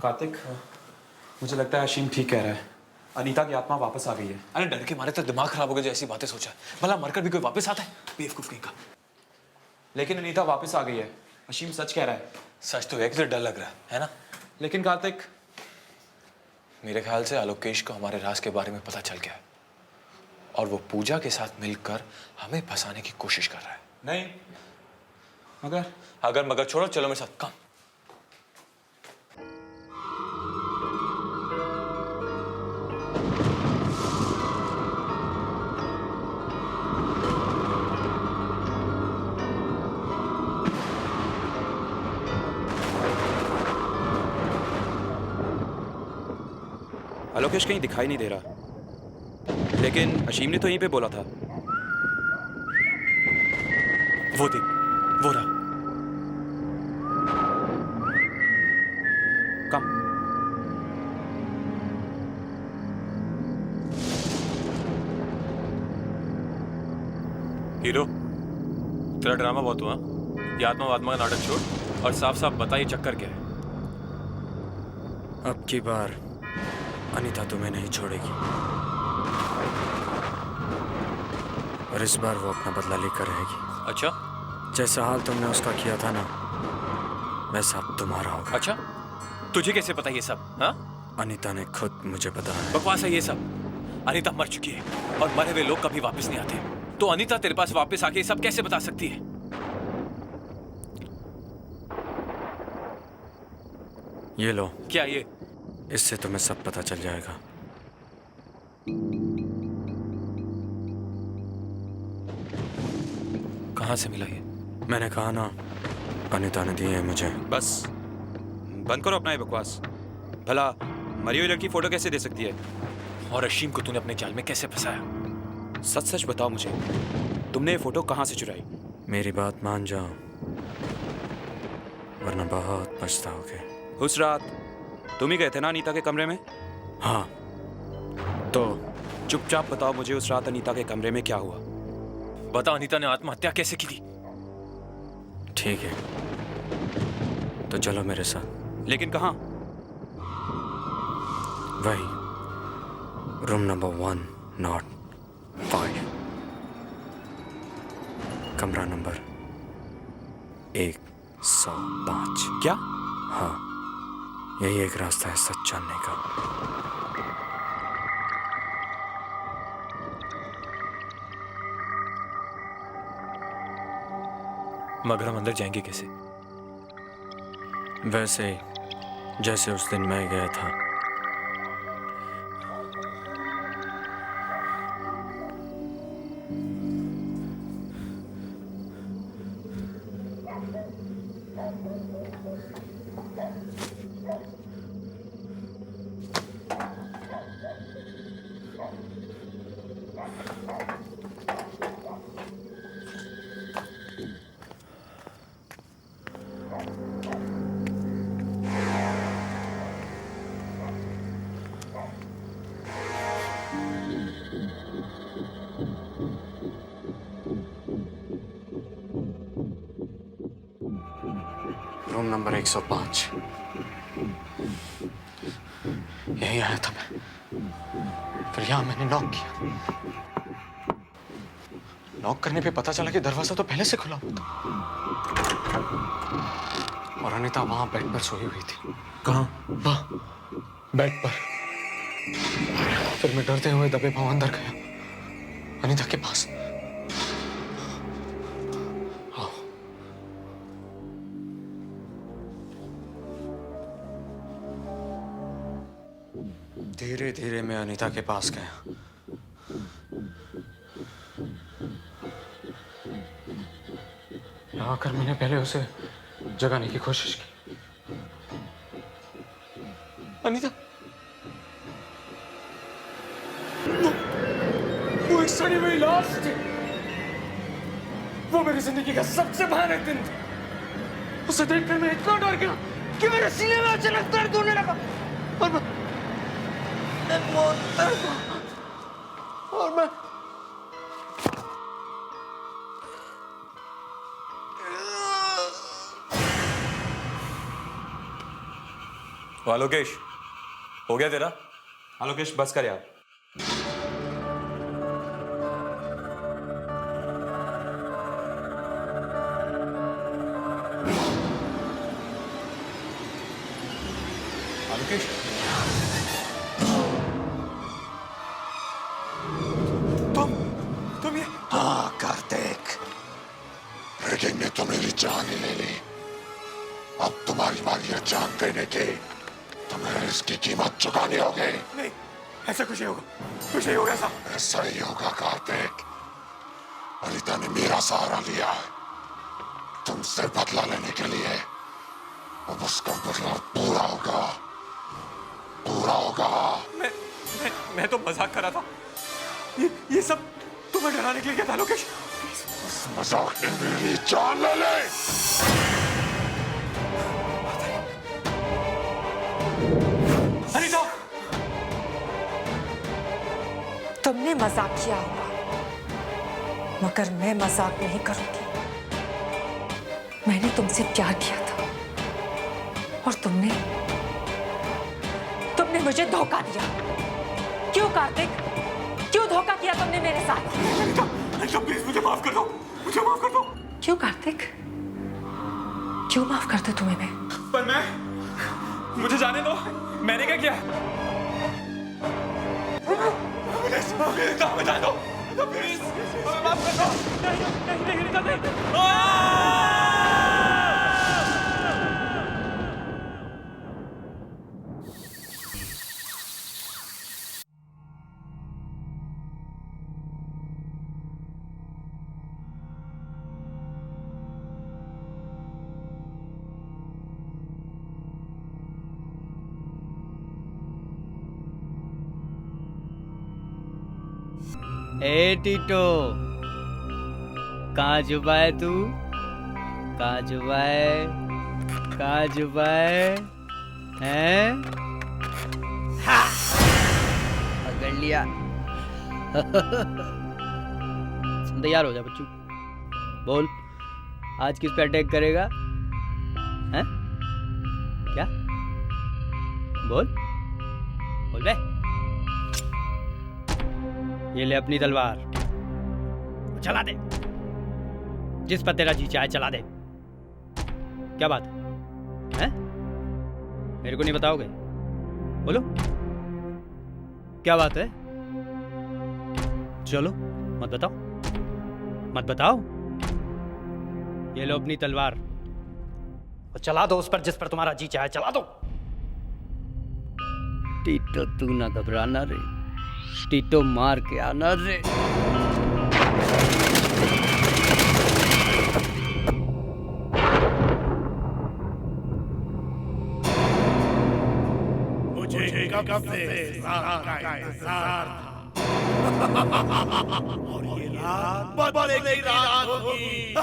Speaker 9: कार्तिक, मुझे लगता है अशीम ठीक कह रहा है। अनीता की आत्मा वापस आ गई है।
Speaker 2: अरे डर के मारे तो दिमाग खराब हो गया जो ऐसी बातें सोचा है। भला मरकर भी कोई वापस आता है? बेवकूफ कहीं का।
Speaker 9: लेकिन अनीता वापस आ गई है। अशीम सच कह रहा है।
Speaker 2: सच तो है कि डर लग रहा है ना?
Speaker 9: लेकिन कार्तिक,
Speaker 2: मेरे ख्याल से आलोकेश को हमारे राज के बारे में पता चल गया है और वो पूजा के साथ मिलकर हमें फंसाने की कोशिश कर रहा है।
Speaker 9: नहीं मगर
Speaker 2: अगर मगर छोड़ो, चलो मेरे साथ। कम
Speaker 9: आलोकेश कहीं दिखाई नहीं दे रहा, लेकिन अशीम ने तो यहीं पे बोला था।
Speaker 12: वो देख, वो रहा।
Speaker 9: कम।
Speaker 12: हीरो, तेरा ड्रामा बहुत हुआ। ये आत्मा का नाटक छोड़ और साफ साफ बता ये चक्कर क्या है।
Speaker 5: अब की बार अनीता तुम्हें नहीं छोड़ेगी, और इस बार वो अपना बदला लेकर रहेगी।
Speaker 12: अच्छा,
Speaker 5: जैसा हाल तुमने उसका किया था ना, वैसा अब तुम्हारा होगा।
Speaker 12: अच्छा, तुझे कैसे पता ये सब? हाँ,
Speaker 5: अनीता ने खुद मुझे बताया।
Speaker 12: बकवास है ये सब। अनीता मर चुकी है और मरे हुए लोग कभी वापस नहीं आते। तो अनीता तेरे पास वापस आके ये सब कैसे बता सकती है?
Speaker 5: ये लो।
Speaker 12: क्या ये?
Speaker 5: इससे तुम्हें सब पता चल जाएगा।
Speaker 12: कहाँ से मिला ये?
Speaker 5: मैंने कहा ना, अनीता ने दिए हैं मुझे।
Speaker 9: बस बंद करो अपना ये बकवास। भला मरी हुई लड़की फोटो कैसे दे सकती है?
Speaker 12: और अशीम को तूने अपने जाल में कैसे फंसाया?
Speaker 9: सच सच बताओ मुझे, तुमने ये फोटो कहाँ से चुराई?
Speaker 5: मेरी बात मान जाओ, वरना बहुत पछताओगे।
Speaker 9: उस रात तुम ही गए थे ना अनीता के कमरे में?
Speaker 5: हाँ। तो
Speaker 9: चुपचाप बताओ मुझे, उस रात अनीता के कमरे में क्या हुआ?
Speaker 12: बता, अनीता ने आत्महत्या कैसे की थी?
Speaker 5: ठीक है, तो चलो मेरे साथ।
Speaker 9: लेकिन कहाँ?
Speaker 5: वही, रूम नंबर 105, कमरा नंबर 105।
Speaker 9: क्या?
Speaker 5: हाँ, यही एक रास्ता है सच जानने का।
Speaker 12: मगर हम अंदर जाएंगे कैसे?
Speaker 5: वैसे ही जैसे उस दिन मैं गया था। Room number 105। यही आया था मैं, फिर यहाँ मैंने नॉक किया। नॉक करने पे पता चला कि दरवाजा तो पहले से खुला हुआ था, और अनीता वहां बेड पर सोई हुई थी।
Speaker 1: कहाँ?
Speaker 5: वहां बेड पर। फिर मैं डरते हुए दबे पांव अंदर गया अनीता के पास। धीरे धीरे मैं अनीता के पास गया। यहाँ आकर मैंने पहले उसे जगाने की कोशिश की।
Speaker 1: अनीता, वो एक सड़ी हुई लाश थी। वो मेरी जिंदगी का सबसे भयानक दिन था। उसे देखकर मैं इतना डर गया कि मेरे सीने में अचानक दर्द होने लगा, और मैं
Speaker 12: आलोकेश, हो गया तेरा?
Speaker 9: आलोकेश बस कर यार।
Speaker 12: आलोकेश, तुम ये?
Speaker 11: हाँ कार्तिक, रेडिंग ने तो मेरी जान ही ले ली। अब तुम्हारी बारी है जान देने की। तुम्हें इसकी कीमत चुकानी होगी।
Speaker 1: नहीं, ऐसा कुछ नहीं होगा, कुछ नहीं होगा।
Speaker 11: ऐसा ही होगा कार्तिक। अनीता ने मेरा सहारा लिया है तुमसे बदला लेने के लिए। अब उसका बदला पूरा होगा, पूरा होगा।
Speaker 1: मैं तो मजाक कर रहा था। ये सब तुम्हें डराने के लिए क्या था लोकेश?
Speaker 13: मजाक में मेरी जान ले ले।
Speaker 1: अनीता,
Speaker 7: तुमने मजाक किया होगा, मगर मैं मजाक नहीं करूंगी। मैंने तुमसे प्यार किया था और तुमने मुझे धोखा दिया। क्यों कार्तिक, क्यों धोखा किया तुमने मेरे साथ?
Speaker 1: अनीता प्लीज मुझे माफ कर दो, मुझे माफ कर दो।
Speaker 7: क्यों कार्तिक, क्यों माफ कर दूं तुम्हें मैं?
Speaker 1: पर मुझे जाने दो, मैंने क्या किया? बता दो प्लीज, माफ कर दो।
Speaker 14: ए टीटो, कहाँ जुबा है तू? कहाँ जुबा है? कहाँ जुबा है? पकड़ लिया। तैयार हो जा बच्चू, बोल आज किस पे अटैक करेगा? हैं? क्या? बोल बोल बे। ये ले अपनी तलवार, चला दे, जिस पर तेरा जी चाहे चला दे। क्या बात है? मेरे को नहीं बताओगे? बोलो क्या बात है? चलो मत बताओ, मत बताओ। ये लो अपनी तलवार और चला दो उस पर जिस पर तुम्हारा जी चाहे चला दो। टीटो तू ना घबराना रे, टीटो मार के आना रे।
Speaker 13: मुझे कब से रात का इंतजार था और ये रात बदलेगी रात होगी।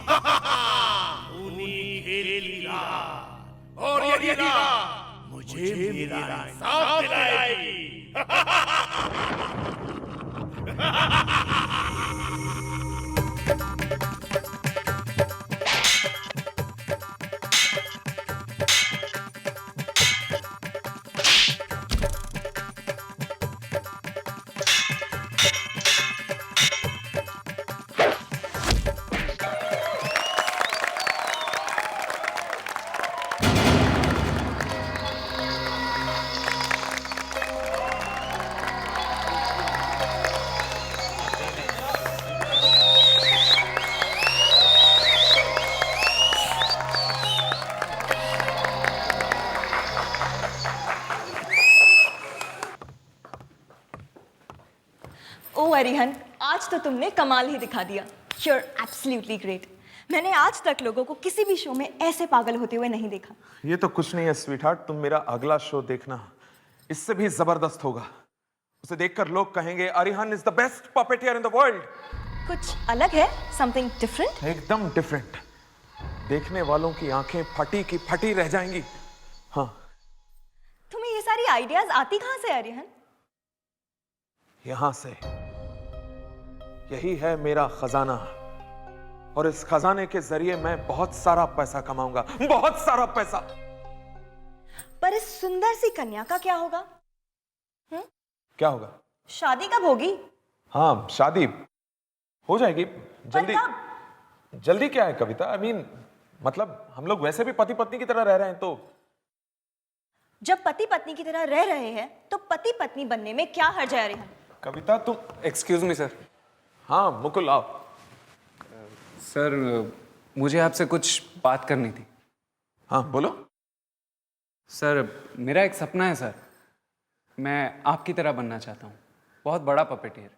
Speaker 13: खूनी खेली रात और ये रात मुझे मेरा इंसाफ दिलाएगी।
Speaker 4: अरिहन, आज तो तुमने कमाल ही दिखा दिया। You're absolutely great. मैंने आज तक लोगों को किसी भी शो में ऐसे पागल होते हुए नहीं देखा।
Speaker 15: ये तो कुछ नहीं है स्वीटहार्ट, तुम मेरा अगला शो देखना, इससे भी जबरदस्त होगा। उसे देखकर लोग कहेंगे Arihan is the best puppeteer in the world.
Speaker 4: कुछ अलग है, something different?
Speaker 15: एकदम डिफरेंट। देखने वालों की आंखें फटी की फटी रह जाएंगी। हाँ,
Speaker 4: तुम्हें ये सारी आइडियाज आती कहां से अरिहन?
Speaker 15: यहां से। यही है मेरा खजाना और इस खजाने के जरिए मैं बहुत सारा पैसा कमाऊंगा, बहुत सारा पैसा।
Speaker 4: पर इस सुंदर सी कन्या का क्या होगा?
Speaker 15: क्या होगा?
Speaker 4: शादी कब होगी?
Speaker 15: हाँ, शादी हो जाएगी जल्दी। जल्दी क्या है कविता? आई मीन मतलब हम लोग वैसे भी पति पत्नी की तरह रह रहे हैं, तो
Speaker 4: जब पति पत्नी की तरह रह रहे हैं तो पति पत्नी बनने में क्या हर्ज है अरिहन?
Speaker 15: कविता तुम।
Speaker 16: Excuse me sir.
Speaker 15: हाँ मुकुल आओ।
Speaker 16: सर मुझे आपसे कुछ बात करनी थी।
Speaker 15: हाँ बोलो।
Speaker 16: सर मेरा एक सपना है सर, मैं आपकी तरह बनना चाहता हूँ, बहुत बड़ा पपेटियर।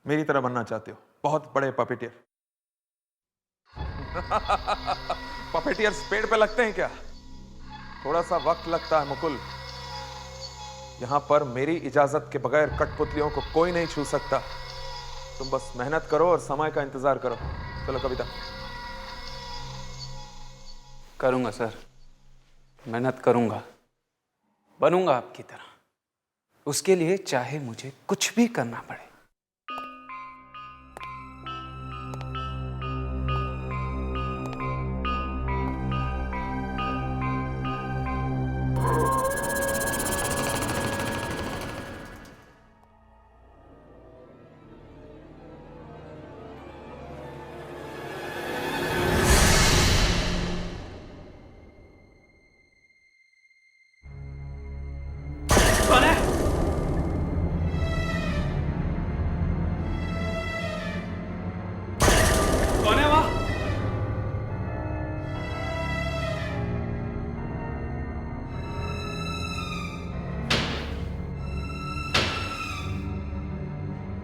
Speaker 15: मेरी तरह बनना चाहते हो? बहुत बड़े पपेटियर। पपेटियर्स पेड़ पे लगते हैं क्या? थोड़ा सा वक्त लगता है मुकुल। यहाँ पर मेरी इजाजत के बगैर कठपुतलियों को कोई नहीं छू सकता। तुम बस मेहनत करो और समय का इंतजार करो। चलो कविता।
Speaker 16: करूंगा सर, मेहनत करूंगा, बनूंगा आपकी तरह। उसके लिए चाहे मुझे कुछ भी करना पड़े।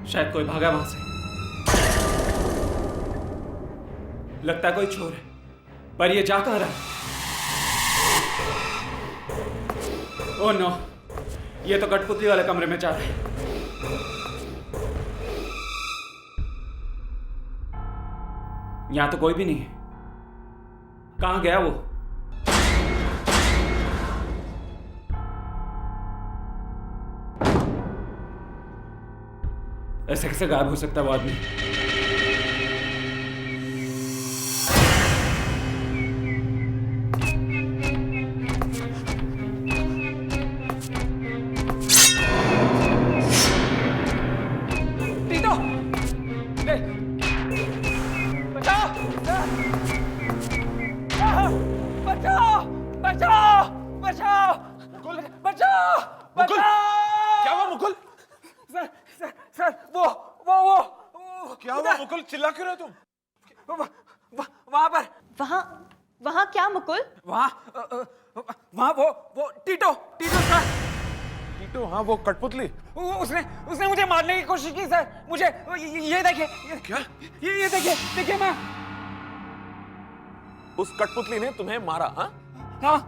Speaker 16: शायद कोई भागा वहां से। लगता है कोई चोर है, पर ये जा कहां रहा? ओह नो, ये तो कठपुतली वाले कमरे में जा रहा है। यहां तो कोई भी नहीं है। कहां गया वो? ऐसे कैसे गायब हो सकता है वो आदमी? टीटो! बचाओ! बचाओ! बचाओ! बचाओ!
Speaker 15: मुकुल!
Speaker 16: बचाओ!
Speaker 15: मुकुल! क्या हुआ मुकुल?
Speaker 16: सर वो
Speaker 15: क्या हुआ मुकुल? चिल्ला क्यों रहे तुम?
Speaker 16: वहां पर।
Speaker 17: वहां क्या मुकुल?
Speaker 16: वहां वो टीटो सर।
Speaker 15: टीटो? हाँ, वो कठपुतली।
Speaker 16: उसने मुझे मारने की कोशिश की सर। मुझे ये देखिए।
Speaker 15: क्या?
Speaker 16: ये देखिए मैं।
Speaker 15: उस कठपुतली ने तुम्हें मारा?
Speaker 16: हाँ।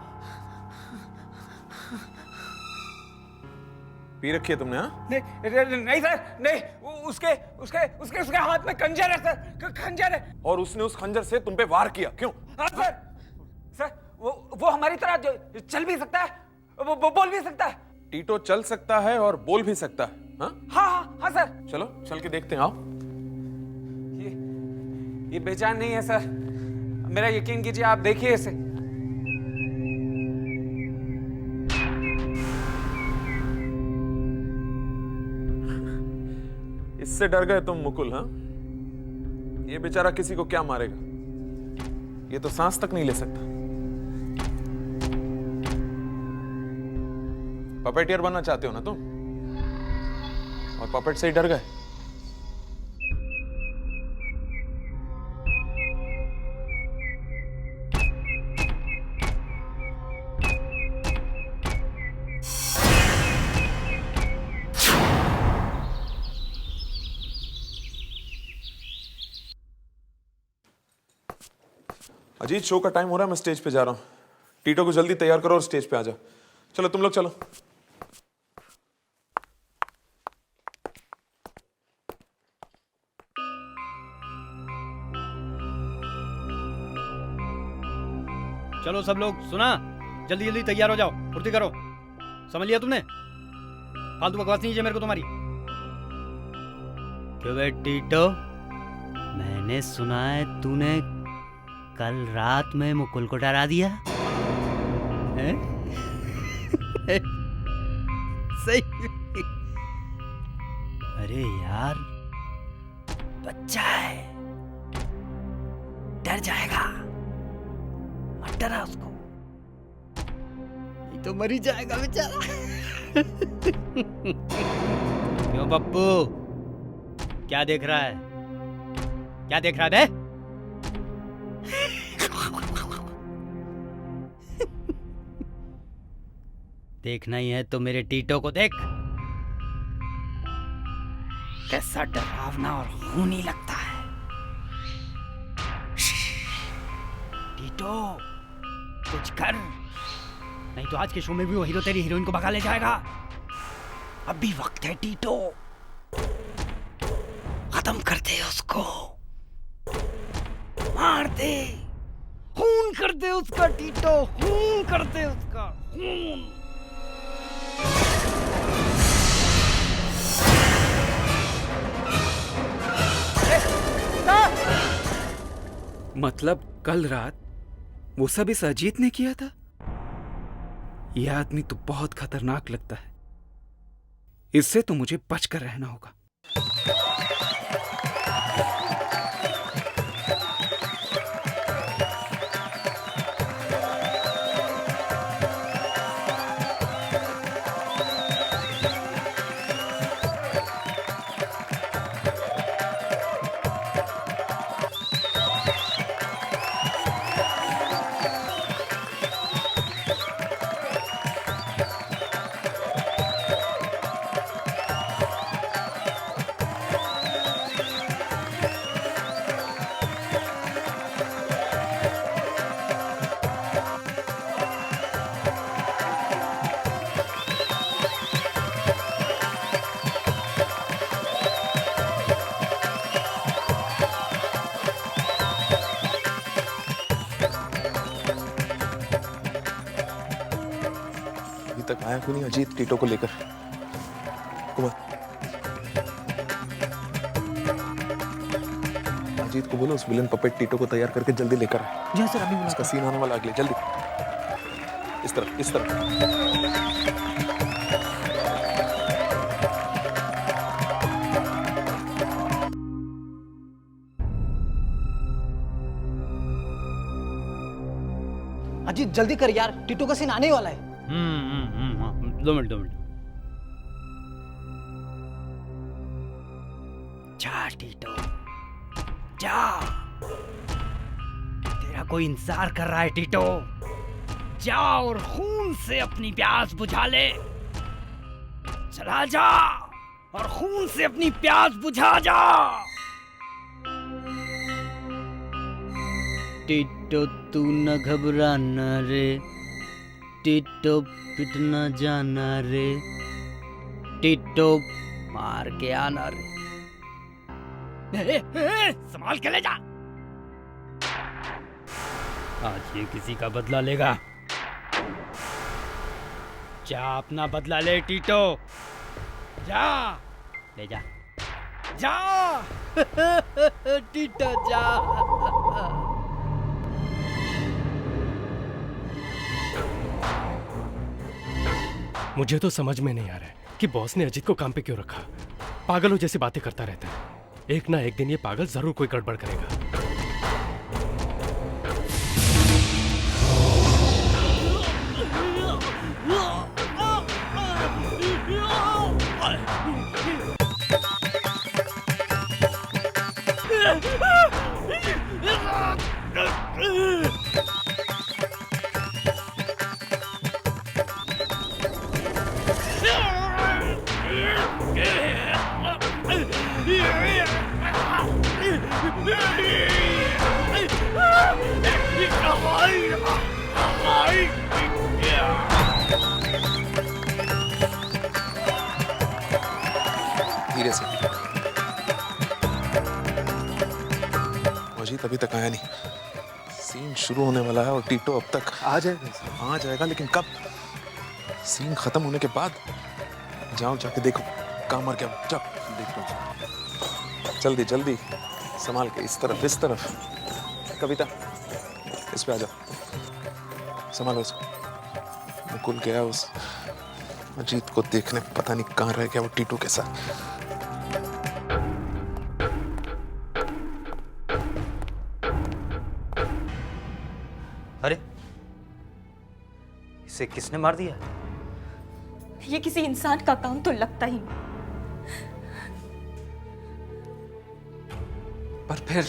Speaker 15: पी रखी है तुमने? हाँ?
Speaker 16: नहीं सर, नहीं। उसके हाथ में खंजर है सर, खंजर है।
Speaker 15: और उसने उस खंजर से तुम पे वार किया, क्यों?
Speaker 16: हाँ सर, वो हमारी तरह चल भी सकता है, वो बोल भी सकता है।
Speaker 15: टीटो चल सकता है और बोल भी सकता है?
Speaker 16: हाँ सर।
Speaker 15: चलो चल के देखते हैं, आओ।
Speaker 16: ये बेजान नहीं है सर, मेरा यकीन कीजिए, आप देखिए इसे।
Speaker 15: इससे डर गए तुम मुकुल? हाँ, ये बेचारा किसी को क्या मारेगा? ये तो सांस तक नहीं ले सकता। पपेटियर बनना चाहते हो ना तुम? और पपेट से ही डर गए? अजीत, शो का टाइम हो रहा है, मैं स्टेज पे जा रहा हूँ। टीटो को जल्दी तैयार करो और स्टेज पे आ जाओ। चलो तुम लोग चलो।
Speaker 14: चलो सब लोग, सुना? जल्दी जल्दी तैयार हो जाओ, फुर्ती करो। समझ लिया तुमने? फालतू बकवास नहीं चाहिए मेरे को तुम्हारी। क्यों बे टीटो, मैंने सुना है तूने कल रात में मुकुल को डरा दिया है? सही। अरे यार, बच्चा है, डर जाएगा, मत डरा उसको, नहीं तो मर ही जाएगा बेचारा। क्यों पप्पू, क्या देख रहा है? क्या देख रहा है? देखना ही है तो मेरे टीटो को देख, कैसा डरावना और खूनी लगता है। टीटो, कुछ कर, नहीं तो आज के शो में भी वो हीरो तेरी हीरोइन को भगा ले जाएगा। अभी वक्त है टीटो, खत्म कर दे उसको, मार दे, खून कर दे उसका टीटो, खून कर दे उसका खून।
Speaker 16: मतलब कल रात वो सब इस अजीत ने किया था? यह आदमी तो बहुत खतरनाक लगता है, इससे तो मुझे बचकर रहना होगा।
Speaker 15: तक आया क्यों नहीं अजीत टीटो को लेकर? कुमार, अजीत को बोलो उस विलन पपेट टीटो को तैयार करके जल्दी लेकर आए।
Speaker 14: जी सर, अभी
Speaker 15: उसका सीन आने वाला अगले, जल्दी इस तरफ इस तरफ।
Speaker 14: अजीत जल्दी कर यार, टीटो का सीन आने वाला है। 2 मिनट 2 मिनट। जा टीटो जा, तेरा कोई इंतजार कर रहा है टीटो। जा और खून से अपनी प्यास बुझा ले। चला जा और खून से अपनी प्यास बुझा जा। टीटो तू न घबराना रे, टीटो पिटना जाना रे, टीटो मार के आना रे। संभाल के ले जा। आज ये किसी का बदला लेगा। जा अपना बदला ले टीटो, जा ले जा जा। टीटो जा।
Speaker 1: मुझे तो समझ में नहीं आ रहा है कि बॉस ने अजीत को काम पे क्यों रखा। पागलों जैसी बातें करता रहता है। एक ना एक दिन ये पागल जरूर कोई गड़बड़ करेगा।
Speaker 15: धीरे से। अजीत अभी तक आया नहीं। सीन शुरू होने वाला है और टीटो अब तक आ जाएगा लेकिन कब? सीन खत्म होने के बाद। जाओ जाके देखो कहाँ मर गया। जाओ देखो, जल्दी जल्दी संभाल के। इस तरफ कविता, इस पे आ जाओ, संभालो इसको। मुकुल गया उस अजीत को देखने, पता नहीं कहाँ रह गया वो टीटू के साथ।
Speaker 14: अरे इसे किसने मार दिया?
Speaker 17: ये किसी इंसान का काम तो लगता ही नहीं।
Speaker 16: पर फिर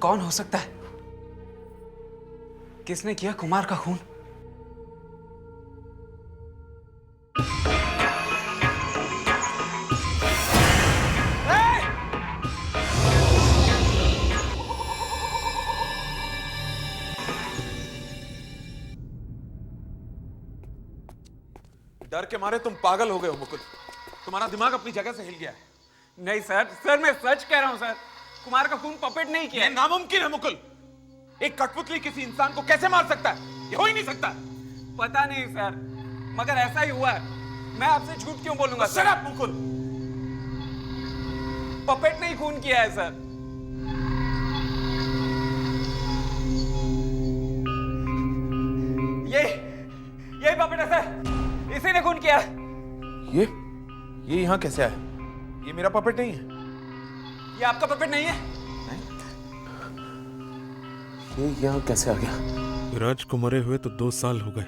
Speaker 16: कौन हो सकता है? किसने किया कुमार का खून?
Speaker 15: डर के मारे तुम पागल हो गए हो मुकुल। तुम्हारा दिमाग अपनी जगह से हिल गया है।
Speaker 9: नहीं सर, सर मैं सच कह रहा हूं सर। कुमार का खून पपेट नहीं किया।
Speaker 15: ये नामुमकिन है मुकुल। एक कठपुतली किसी इंसान को कैसे मार सकता है? ये हो ही नहीं सकता।
Speaker 9: पता नहीं सर, मगर ऐसा ही हुआ है। मैं आपसे झूठ क्यों बोलूंगा sir?
Speaker 15: Shut up Mukul.
Speaker 9: Puppet ने ही खून किया है सर। यही पपेट है सर, इसी ने खून किया।
Speaker 15: ये यहाँ कैसे आया? ये मेरा पपेट नहीं है।
Speaker 9: ये आपका पपेट नहीं है?
Speaker 15: ये यहाँ कैसे आ गया? राज को मरे हुए तो 2 साल हो गए।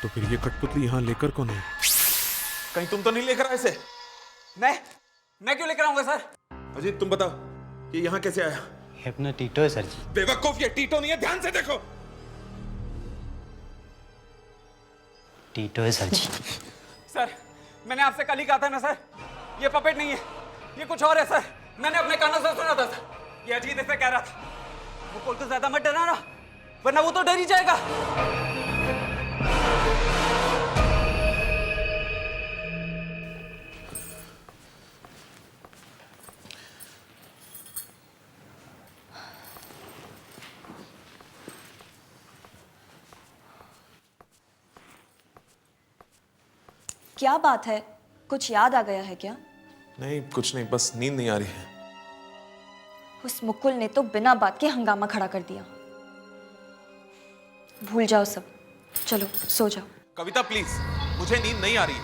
Speaker 15: तो फिर ये कठपुतली यहाँ लेकर कौन है? कहीं तुम तो नहीं लेकर आए इसे?
Speaker 9: मैं क्यों लेकर आऊंगा सर?
Speaker 15: अजीत तुम बताओ, ये यहाँ कैसे आया?
Speaker 14: ये अपना टीटो है सर जी।
Speaker 15: बेवकूफ, ये टीटो नहीं है, ध्यान से देखो।
Speaker 14: टीटो है सर जी।
Speaker 9: सर मैंने आपसे कल ही कहा था ना सर, ये पपेट नहीं है, ये कुछ और है सर। मैंने अपने कानों से सुना था सर। ये अजीत ऐसे कह रहा था। मुकुल को ज्यादा मत डराना, वरना वो तो डर ही जाएगा।
Speaker 17: क्या बात है, कुछ याद आ गया है क्या?
Speaker 15: नहीं कुछ नहीं, बस नींद नहीं आ रही है।
Speaker 17: उस मुकुल ने तो बिना बात के हंगामा खड़ा कर दिया। भूल जाओ सब, चलो सो जाओ।
Speaker 15: कविता प्लीज, मुझे नींद नहीं आ रही है।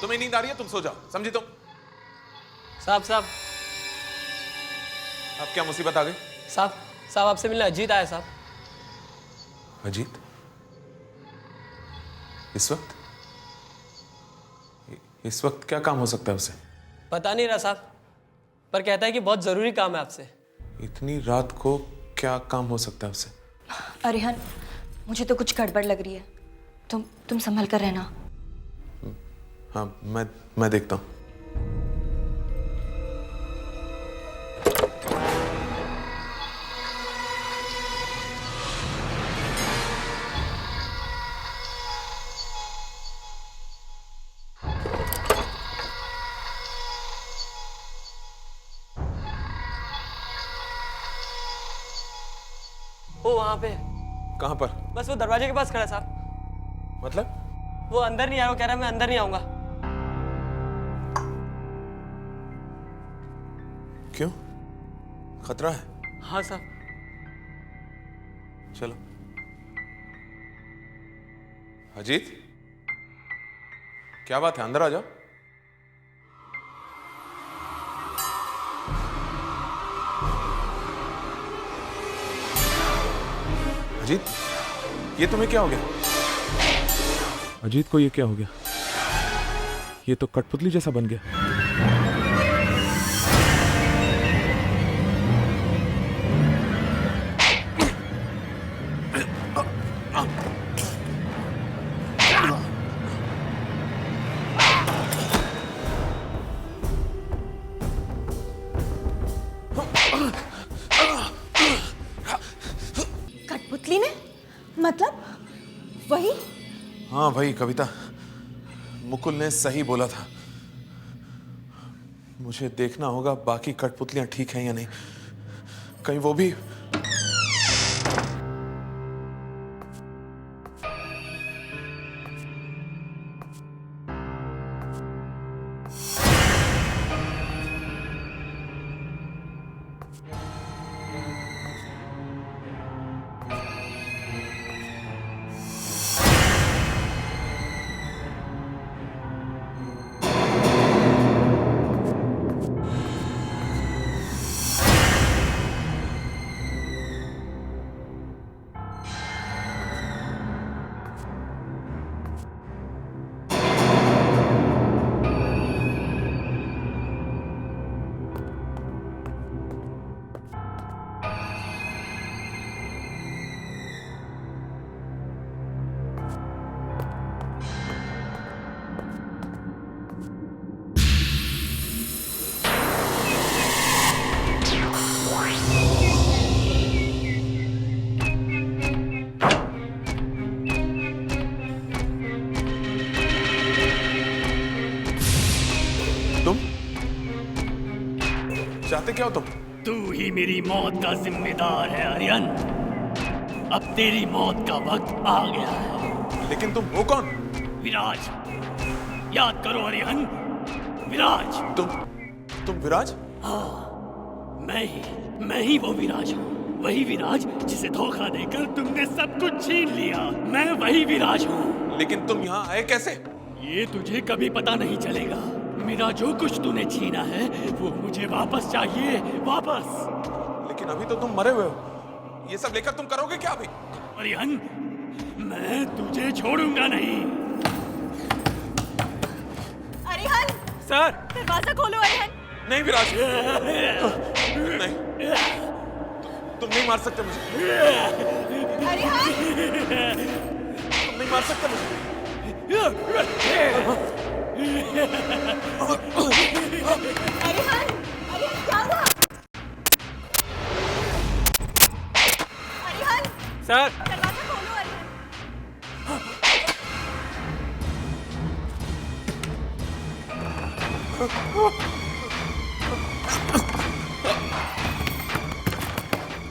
Speaker 15: तुम्हें नींद आ रही है, तुम सो जाओ, समझी तुम?
Speaker 1: साहब
Speaker 15: अब क्या मुसीबत आ गई?
Speaker 1: साहब आपसे मिलने अजीत आया साहब।
Speaker 15: अजीत? इस वक्त क्या काम हो सकता है उसे?
Speaker 1: पता नहीं रहा साहब, पर कहता है कि बहुत जरूरी काम है आपसे।
Speaker 15: इतनी रात को क्या काम हो सकता है उसे?
Speaker 17: अरिहन, मुझे तो कुछ गड़बड़ लग रही है। तुम संभल कर रहना।
Speaker 15: हाँ मैं देखता हूँ।
Speaker 1: वो वहां पे।
Speaker 15: कहाँ पर?
Speaker 1: बस वो दरवाजे के पास खड़ा है साहब।
Speaker 15: मतलब?
Speaker 1: वो अंदर नहीं आया, वो कह रहा है मैं अंदर नहीं आऊंगा।
Speaker 15: क्यों? खतरा है?
Speaker 1: हाँ साहब।
Speaker 15: चलो। अजीत, क्या बात है? अंदर आ जाओ। अजीत, ये तुम्हें क्या हो गया? अजीत को ये क्या हो गया? ये तो कठपुतली जैसा बन गया।
Speaker 17: कठपुतली ने? मतलब वही?
Speaker 15: हाँ भाई कविता, मुकुल ने सही बोला था। मुझे देखना होगा बाकी कठपुतलियां ठीक हैं या नहीं। कहीं वो भी। चाहते क्या हो तुम?
Speaker 13: तू ही मेरी मौत का जिम्मेदार है आर्यन। अब तेरी मौत का वक्त आ गया है।
Speaker 15: लेकिन तुम हो कौन?
Speaker 13: विराज, याद करो आर्यन, विराज।
Speaker 15: तुम विराज?
Speaker 13: हाँ, मैं ही वो विराज हूँ। वही विराज जिसे धोखा देकर तुमने सब कुछ छीन लिया। मैं वही विराज हूँ।
Speaker 15: लेकिन तुम यहाँ आए कैसे?
Speaker 13: ये तुझे कभी पता नहीं चलेगा। मेरा जो कुछ तूने छीना है वो मुझे वापस चाहिए, वापस।
Speaker 15: लेकिन अभी तो तुम मरे हुए हो। ये सब लेकर तुम करोगे क्या अभी?
Speaker 13: आर्यन, मैं तुझे छोड़ूंगा नहीं।
Speaker 4: अरिहन!
Speaker 15: सर!
Speaker 4: दरवाजा खोलो अरिहन!
Speaker 15: नहीं विराज, नहीं, तुम नहीं मार सकते मुझे।
Speaker 4: अरिहन!
Speaker 15: तुम नहीं मार सकते मुझे।
Speaker 4: अरिहन! अरिहन क्या हुआ? अरिहन!
Speaker 14: सर!
Speaker 4: दरवाजा खोलो अरिहन!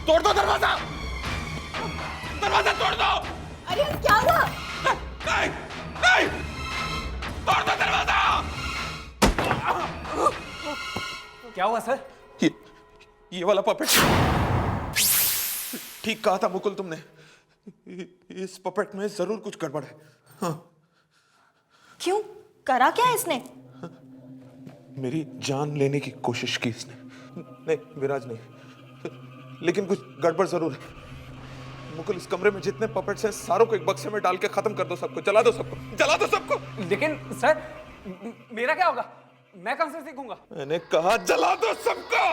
Speaker 15: तोड़ दो दरवाजा! दरवाजा तोड़ दो!
Speaker 4: अरिहन क्या हुआ?
Speaker 15: नहीं! नहीं! तोड़ दो दरवाजा!
Speaker 9: क्या हुआ सर?
Speaker 15: ये वाला पपेट। ठीक कहा था मुकुल तुमने। इस पपेट में जरूर कुछ गड़बड़ है। हाँ।
Speaker 17: क्यों? करा क्या इसने?
Speaker 15: मेरी जान लेने की कोशिश की इसने। नहीं विराज नहीं, लेकिन कुछ गड़बड़ जरूर है। मुकुल, इस कमरे में जितने पपेट्स हैं सारों को एक बक्से में डाल के खत्म कर दो सबको, जला दो सबको, जला दो सबको।
Speaker 9: लेकिन सर मेरा क्या होगा? मैं कहां से सीखूंगा?
Speaker 15: मैंने कहा जला दो सबको।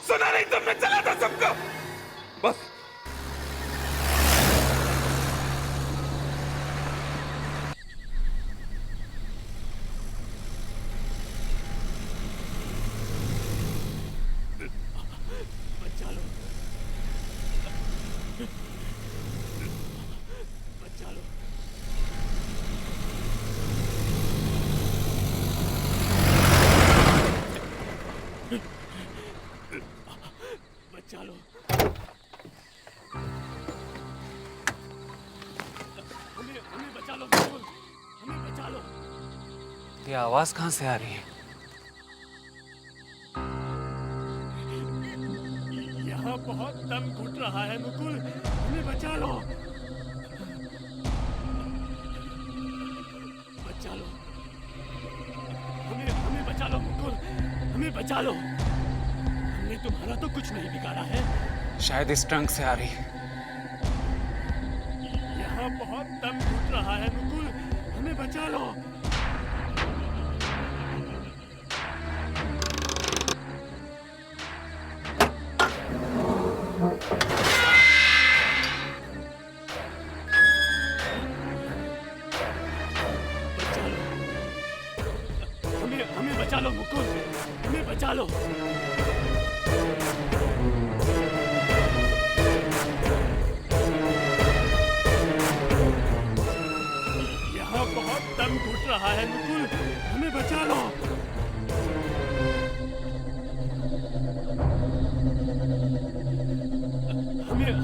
Speaker 15: सुना नहीं तुमने? जला दो सबको बस।
Speaker 13: बचा लो, बचा लो। बचा लो। हमें बचा लो, बिल्कुल हमें बचा लो।
Speaker 18: ये आवाज कहां से आ रही है?
Speaker 13: यहाँ बहुत दम घुट रहा है मुकुल, हमें बचा लो। बचा लो, हमें बचा लो मुकुल, हमें बचा लो। हमने तुम्हारा तो कुछ नहीं बिगाड़ा है।
Speaker 18: शायद इस ट्रंक से आ रही है।
Speaker 13: यहाँ बहुत दम घुट रहा है मुकुल, हमें बचा लो। हमें बचा लो मुकुल, हमें बचा लो। यहाँ बहुत दम घुट रहा है मुकुल, हमें बचा लो।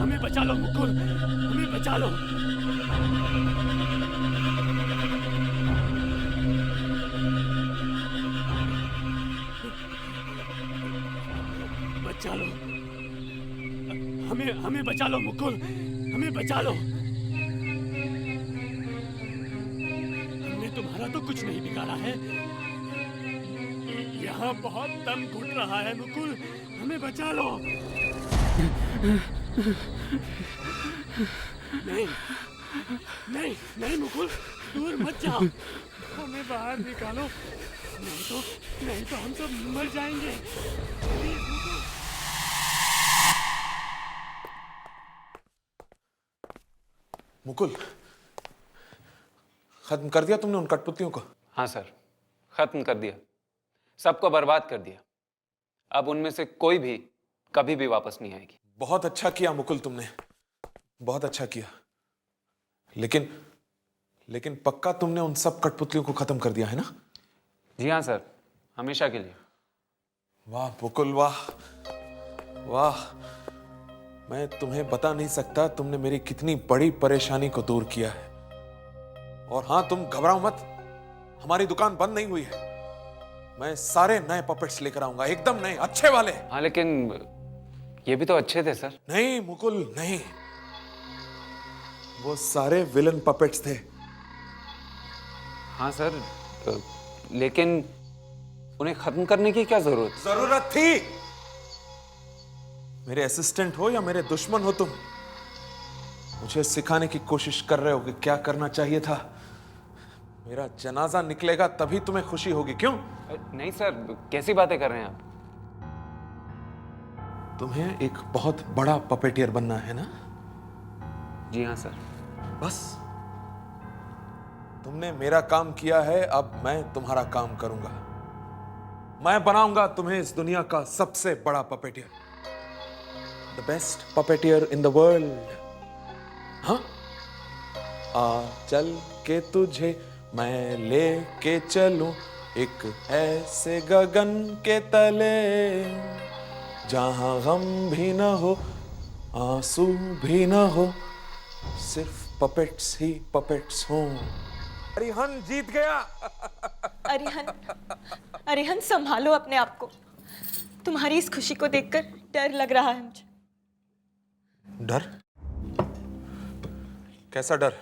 Speaker 13: हमें बचा लो मुकुल, हमें बचा लो। बचा लो, हमें बचा लो मुकुल, हमें बचा लो। हमने तुम्हारा तो कुछ नहीं बिगाड़ा है। यहाँ बहुत दम घुट रहा है मुकुल, हमें बचा लो। नहीं नहीं नहीं मुकुल, दूर मत जाओ, हमें बाहर निकालो, नहीं तो हम सब मर जाएंगे। प्लीज मुकुल।
Speaker 15: मुकुल, खत्म कर दिया तुमने उन कठपुतलियों को?
Speaker 18: हाँ सर, खत्म कर दिया, सबको बर्बाद कर दिया। अब उनमें से कोई भी कभी भी वापस नहीं आएगी।
Speaker 15: बहुत अच्छा किया मुकुल तुमने, बहुत अच्छा किया। लेकिन पक्का तुमने उन सब कठपुतलियों को खत्म कर दिया है ना?
Speaker 18: जी हाँ सर, हमेशा के लिए।
Speaker 15: वाह मुकुल वाह वाह, मैं तुम्हें बता नहीं सकता तुमने मेरी कितनी बड़ी परेशानी को दूर किया है। और हाँ, तुम घबराओ मत, हमारी दुकान बंद नहीं हुई है। मैं सारे नए पपेट्स लेकर आऊंगा, एकदम नए, अच्छे वाले।
Speaker 18: हाँ लेकिन ये भी तो अच्छे थे सर।
Speaker 15: नहीं मुकुल नहीं, वो सारे विलन पपेट्स थे।
Speaker 18: हाँ सर, लेकिन उन्हें खत्म करने की क्या
Speaker 15: जरूरत थी? मेरे असिस्टेंट हो या मेरे दुश्मन हो तुम, मुझे सिखाने की कोशिश कर रहे हो कि क्या करना चाहिए था। मेरा जनाजा निकलेगा तभी तुम्हें खुशी होगी, क्यों?
Speaker 18: नहीं सर, कैसी बातें कर रहे हैं आप?
Speaker 15: तुम्हें एक बहुत बड़ा पपेटियर बनना है ना?
Speaker 18: जी हाँ सर।
Speaker 15: बस तुमने मेरा काम किया है, अब मैं तुम्हारा काम करूंगा। मैं बनाऊंगा तुम्हें इस दुनिया का सबसे बड़ा puppeteer, the best puppeteer in the world. हाँ, आ चल के तुझे मैं लेके चलूं एक ऐसे गगन के तले, जहां गम भी ना हो आंसू भी ना हो, सिर्फ पपेट्स ही पपेट्स हों। अरिहन जीत गया।
Speaker 17: अरिहन संभालो अपने आप को। तुम्हारी इस खुशी को देखकर डर लग रहा है मुझे।
Speaker 15: डर? कैसा डर?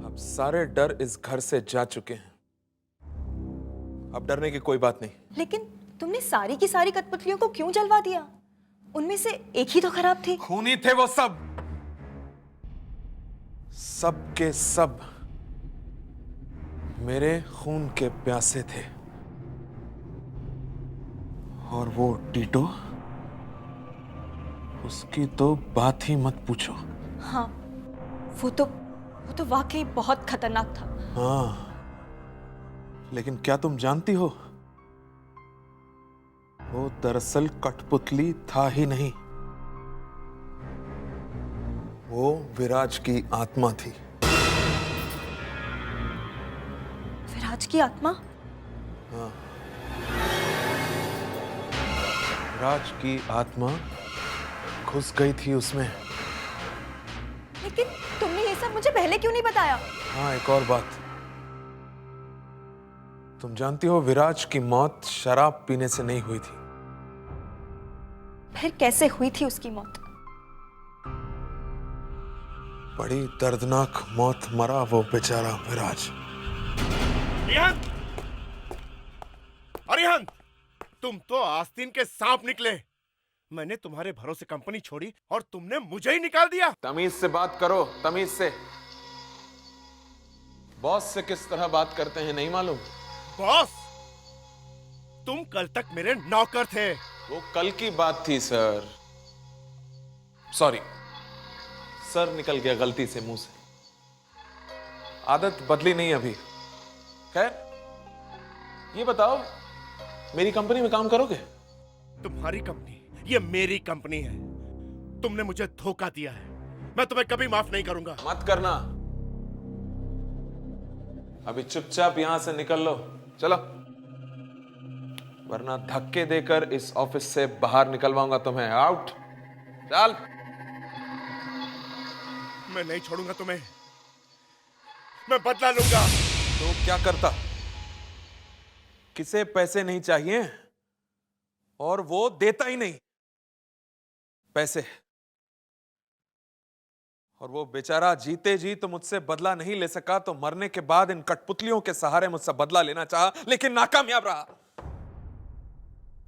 Speaker 15: अब सारे डर इस घर से जा चुके हैं, अब डरने की कोई बात नहीं।
Speaker 17: लेकिन तुमने सारी की सारी कठपुतलियों को क्यों जलवा दिया? उनमें से एक ही तो खराब थी।
Speaker 15: खूनी थे वो सब, सब के सब मेरे खून के प्यासे थे। और वो टीटो, उसकी तो बात ही मत पूछो।
Speaker 17: हाँ, वो तो वाकई बहुत खतरनाक था।
Speaker 15: हाँ, लेकिन क्या तुम जानती हो, वो दरअसल कठपुतली था ही नहीं, वो विराज की आत्मा थी।
Speaker 17: विराज की आत्मा?
Speaker 15: हाँ, विराज की आत्मा घुस गई थी उसमें।
Speaker 17: लेकिन तुमने ये सब मुझे पहले क्यों नहीं बताया?
Speaker 15: हाँ, एक और बात, तुम जानती हो विराज की मौत शराब पीने से नहीं हुई थी।
Speaker 17: फिर कैसे हुई थी उसकी मौत?
Speaker 15: बड़ी दर्दनाक मौत मरा वो बेचारा विराज।
Speaker 19: अरिहंत, तुम तो आस्तीन के सांप निकले। मैंने तुम्हारे भरोसे कंपनी छोड़ी और तुमने मुझे ही निकाल दिया।
Speaker 15: तमीज से बात करो, तमीज से। बॉस से किस तरह बात करते हैं नहीं मालूम?
Speaker 19: बॉस, तुम कल तक मेरे नौकर थे।
Speaker 15: वो कल की बात थी सर, सॉरी सर, निकल गया गलती से मुंह से, आदत बदली नहीं अभी। खैर, ये बताओ, मेरी कंपनी में काम करोगे?
Speaker 19: तुम्हारी कंपनी? ये मेरी कंपनी है। तुमने मुझे धोखा दिया है, मैं तुम्हें कभी माफ नहीं करूंगा।
Speaker 15: मत करना, अभी चुपचाप यहां से निकल लो, चलो, वरना धक्के देकर इस ऑफिस से बाहर निकलवाऊंगा तुम्हें। आउट, चल।
Speaker 19: मैं नहीं छोड़ूंगा तुम्हें, मैं बदला लूंगा।
Speaker 15: तो क्या करता? किसे पैसे नहीं चाहिए और वो देता ही नहीं पैसे, और वो बेचारा जीते जी तो मुझसे बदला नहीं ले सका, तो मरने के बाद इन कठपुतलियों के सहारे मुझसे बदला लेना चाहा, लेकिन नाकामयाब रहा।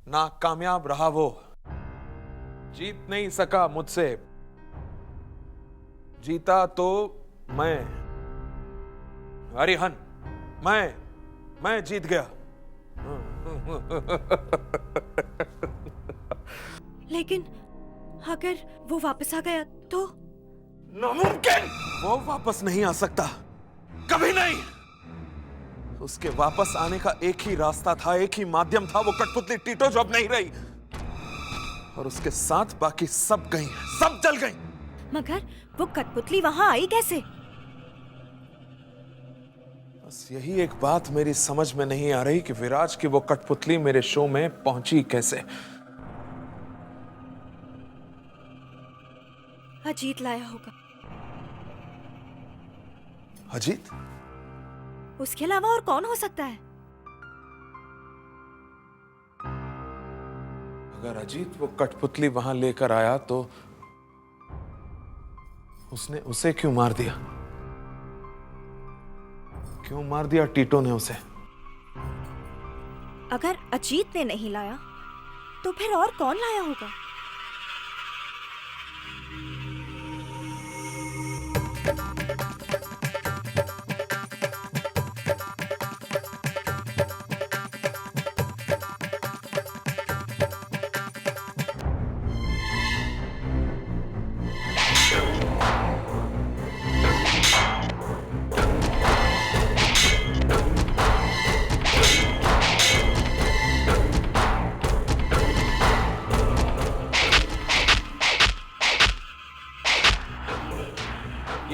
Speaker 15: नाकामयाब रहा वो, जीत नहीं सका मुझसे। जीता तो मैं, अरिहन, मैं जीत गया।
Speaker 17: लेकिन अगर वो वापस आ गया तो?
Speaker 15: नामुमकिन, वो वापस नहीं आ सकता, कभी नहीं। उसके वापस आने का एक ही रास्ता था, एक ही माध्यम था, वो कठपुतली टीटो जो अब नहीं रही, और उसके साथ बाकी सब गई, सब जल गई।
Speaker 17: मगर वो कठपुतली वहां आई कैसे?
Speaker 15: बस यही एक बात मेरी समझ में नहीं आ रही कि विराज की वो कठपुतली मेरे शो में पहुंची कैसे।
Speaker 17: अजीत लाया होगा।
Speaker 15: अजीत?
Speaker 17: उसके अलावा और कौन हो सकता है?
Speaker 15: अगर अजीत वो कठपुतली वहां लेकर आया तो उसने उसे क्यों मार दिया? क्यों मार दिया टीटो ने उसे?
Speaker 17: अगर अजीत ने नहीं लाया तो फिर और कौन लाया होगा?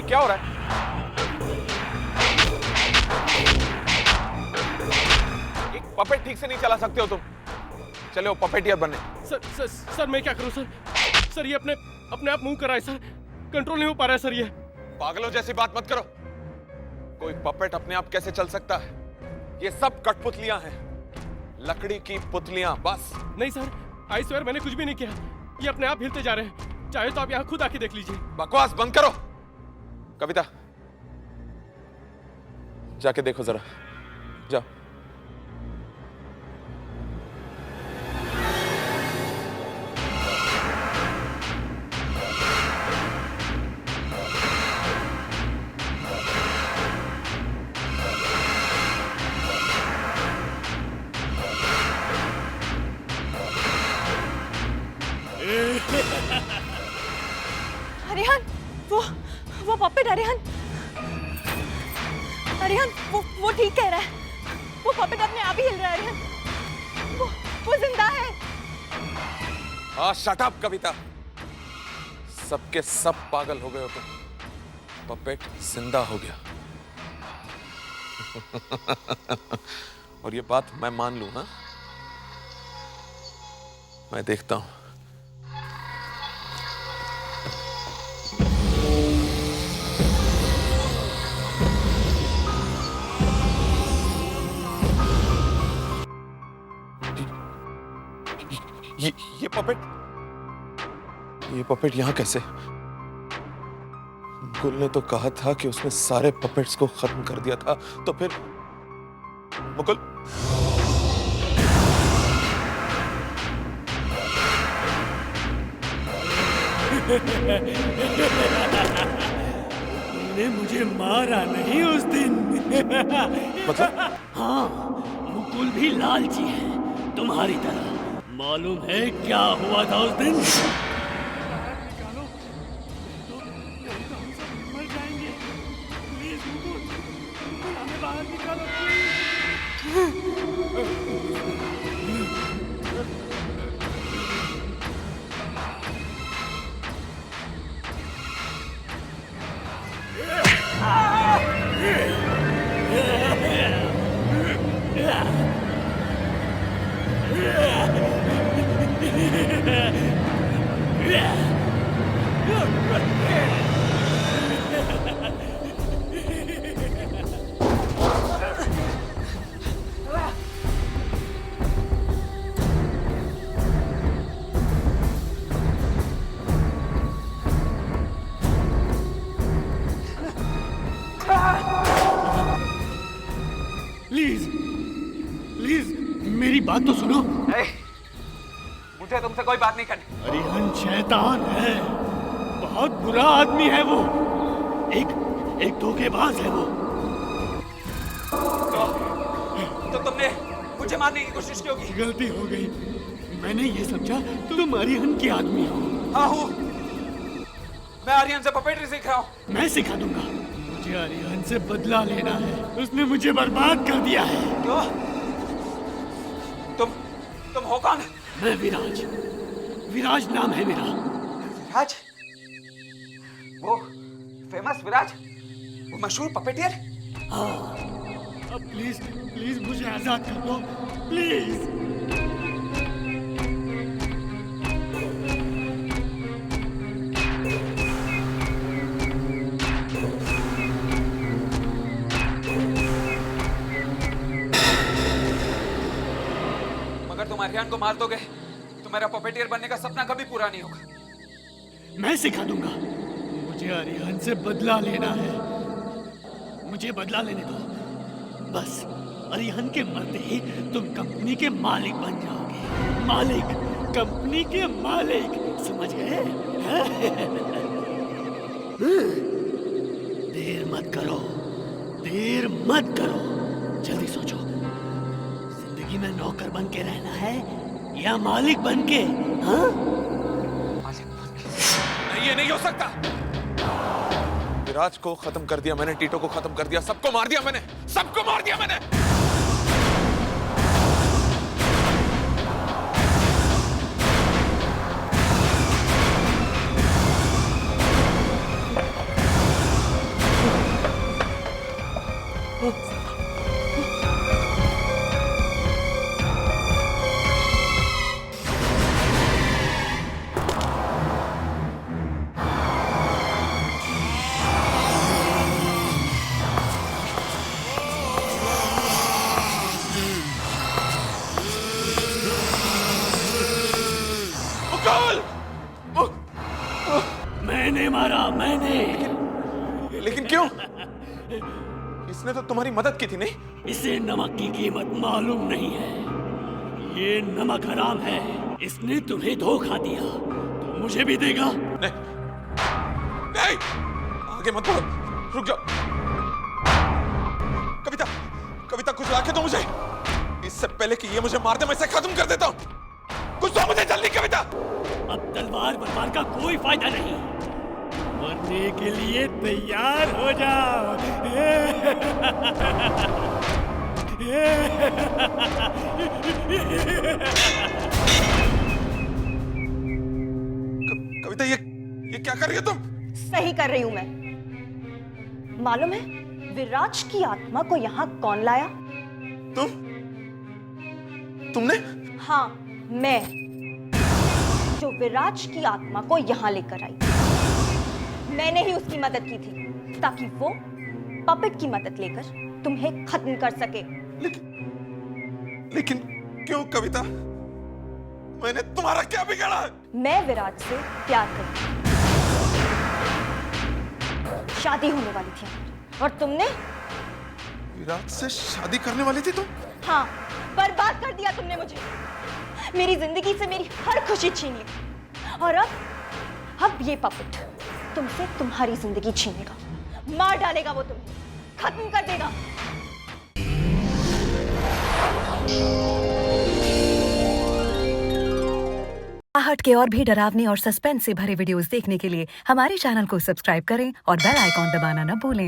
Speaker 15: क्या हो रहा है? एक पपेट ठीक से नहीं चला सकते हो तुम? चले हो पपेटियर बनने।
Speaker 13: सर मैं क्या करूं सर? सर ये अपने आप मूव कर रहा है सर, कंट्रोल नहीं हो पा रहा है सर ये।
Speaker 15: पागलों जैसी बात मत करो। कोई पपेट अपने आप कैसे चल सकता है? ये सब कठपुतलियां हैं, लकड़ी की पुतलियां बस।
Speaker 13: नहीं सर, आई स्वेयर मैंने कुछ भी नहीं किया। ये अपने आप हिलते जा रहे हैं। चाहे तो आप यहाँ खुद आके देख लीजिए।
Speaker 15: बकवास बंद करो। कविता, जाके देखो जरा, जाओ।
Speaker 17: अरिहन, वो पपेट अरिहन वो ठीक कह रहा है। वो पपेट अपने आप ही हिल रहा है अरिहन। वो जिंदा है।
Speaker 15: हाँ, शट अप कविता। सबके सब पागल हो गए हो तुम। पपेट जिंदा हो गया। और ये बात मैं मान लूं ना? मैं देखता हूं। ये पपेट यहां कैसे? गुल ने तो कहा था कि उसने सारे पपेट्स को खत्म कर दिया था, तो फिर मुकुल?
Speaker 13: तूने मुझे मारा नहीं उस दिन।
Speaker 15: मतलब?
Speaker 13: हाँ, मुकुल भी लालची है तुम्हारी तरह। मालूम है क्या हुआ था उस दिन? निकालो, नहीं तो हम सब मर जाएंगे। प्लीज मुकुल, हमें बाहर निकालो। प्लीज मेरी बात तो सुनो।
Speaker 9: मुझे तुमसे कोई बात नहीं करनी।
Speaker 13: अरिहन शैतान है, बहुत बुरा आदमी है वो। एक धोखेबाज है वो।
Speaker 9: तो तुमने मुझे मारने की कोशिश क्यों की?
Speaker 13: गलती हो गई। मैंने ये समझा तुम अरिहन की आदमी हो।
Speaker 9: हाँ हूँ। मैं अरिहन से पपेटरी सीख रहा हूँ।
Speaker 13: मैं सिखा दूंगा। मुझे अरिहन से बदला लेना है। उसने मुझे बर्बाद कर दिया है।
Speaker 9: क्यों? तुम हो कौन?
Speaker 13: मैं विराज नाम है मेरा।
Speaker 9: विराज? वो फेमस विराज? वो मशहूर पपेटियर?
Speaker 13: हाँ, प्लीज प्लीज मुझे आजाद कर दो, प्लीज।
Speaker 9: मगर तुम अरियान को मार दोगे तो मेरा पपेटियर बनने का सपना कभी पूरा नहीं होगा।
Speaker 13: मैं सिखा दूंगा। मुझे अरियान से बदला लेना है, मुझे बदला लेने दो। बस अरियान के मरते ही तुम कंपनी के मालिक बन जाओगे। मालिक, कंपनी के मालिक, समझ गए? देर मत करो, देर मत करो, जल्दी सोचो। जिंदगी में नौकर बन के रहना है या मालिक बन के? हाँ?
Speaker 15: नहीं, ये नहीं हो सकता। विराज को खत्म कर दिया मैंने, टीटो को खत्म कर दिया, सबको मार दिया मैंने, सबको मार दिया मैंने।
Speaker 13: मैंने मारा, मैंने।
Speaker 15: लेकिन क्यों? इसने तो तुम्हारी मदद की थी, नहीं?
Speaker 13: इसे नमक की कीमत मालूम नहीं है। ये नमक हराम है। इसने तुम्हें धोखा दिया तो मुझे भी देगा।
Speaker 15: नहीं, आगे मत बढ़ो, रुक जाओ। कविता, कविता कुछ लाके दो मुझे। इससे पहले कि ये मुझे मार दे मैं इसे खत्म कर देता हूँ। कुछ दो मुझे जल्दी कविता।
Speaker 13: अब तलवार बरबार का कोई फायदा नहीं। मरने के लिए तैयार हो जाओ।
Speaker 15: कविता, ये क्या कर रही हो तुम?
Speaker 17: सही कर रही हूं मैं। मालूम है विराज की आत्मा को यहाँ कौन लाया?
Speaker 15: तुमने?
Speaker 17: हाँ, मैं, जो विराज की आत्मा को यहाँ लेकर आई। मैंने ही उसकी मदद की थी ताकि वो पपेट की मदद लेकर तुम्हें खत्म कर सके।
Speaker 15: लेकिन क्यों कविता? मैंने तुम्हारा क्या बिगाड़ा?
Speaker 17: मैं विराज से प्यार करती हूँ। शादी होने वाली थी और तुमने?
Speaker 15: विराज से शादी करने वाली थी तुम?
Speaker 17: हाँ, बर्बाद कर दिया तुमने मुझे। मेरी जिंदगी से मेरी हर खुशी छीन ली। और अब ये पपेट तुमसे तुम्हारी जिंदगी छीनेगा, मार डालेगा, वो तुम्हें खत्म कर देगा।
Speaker 20: आहट के और भी डरावने और सस्पेंस से भरे वीडियोस देखने के लिए हमारे चैनल को सब्सक्राइब करें और बेल आइकॉन दबाना न भूलें।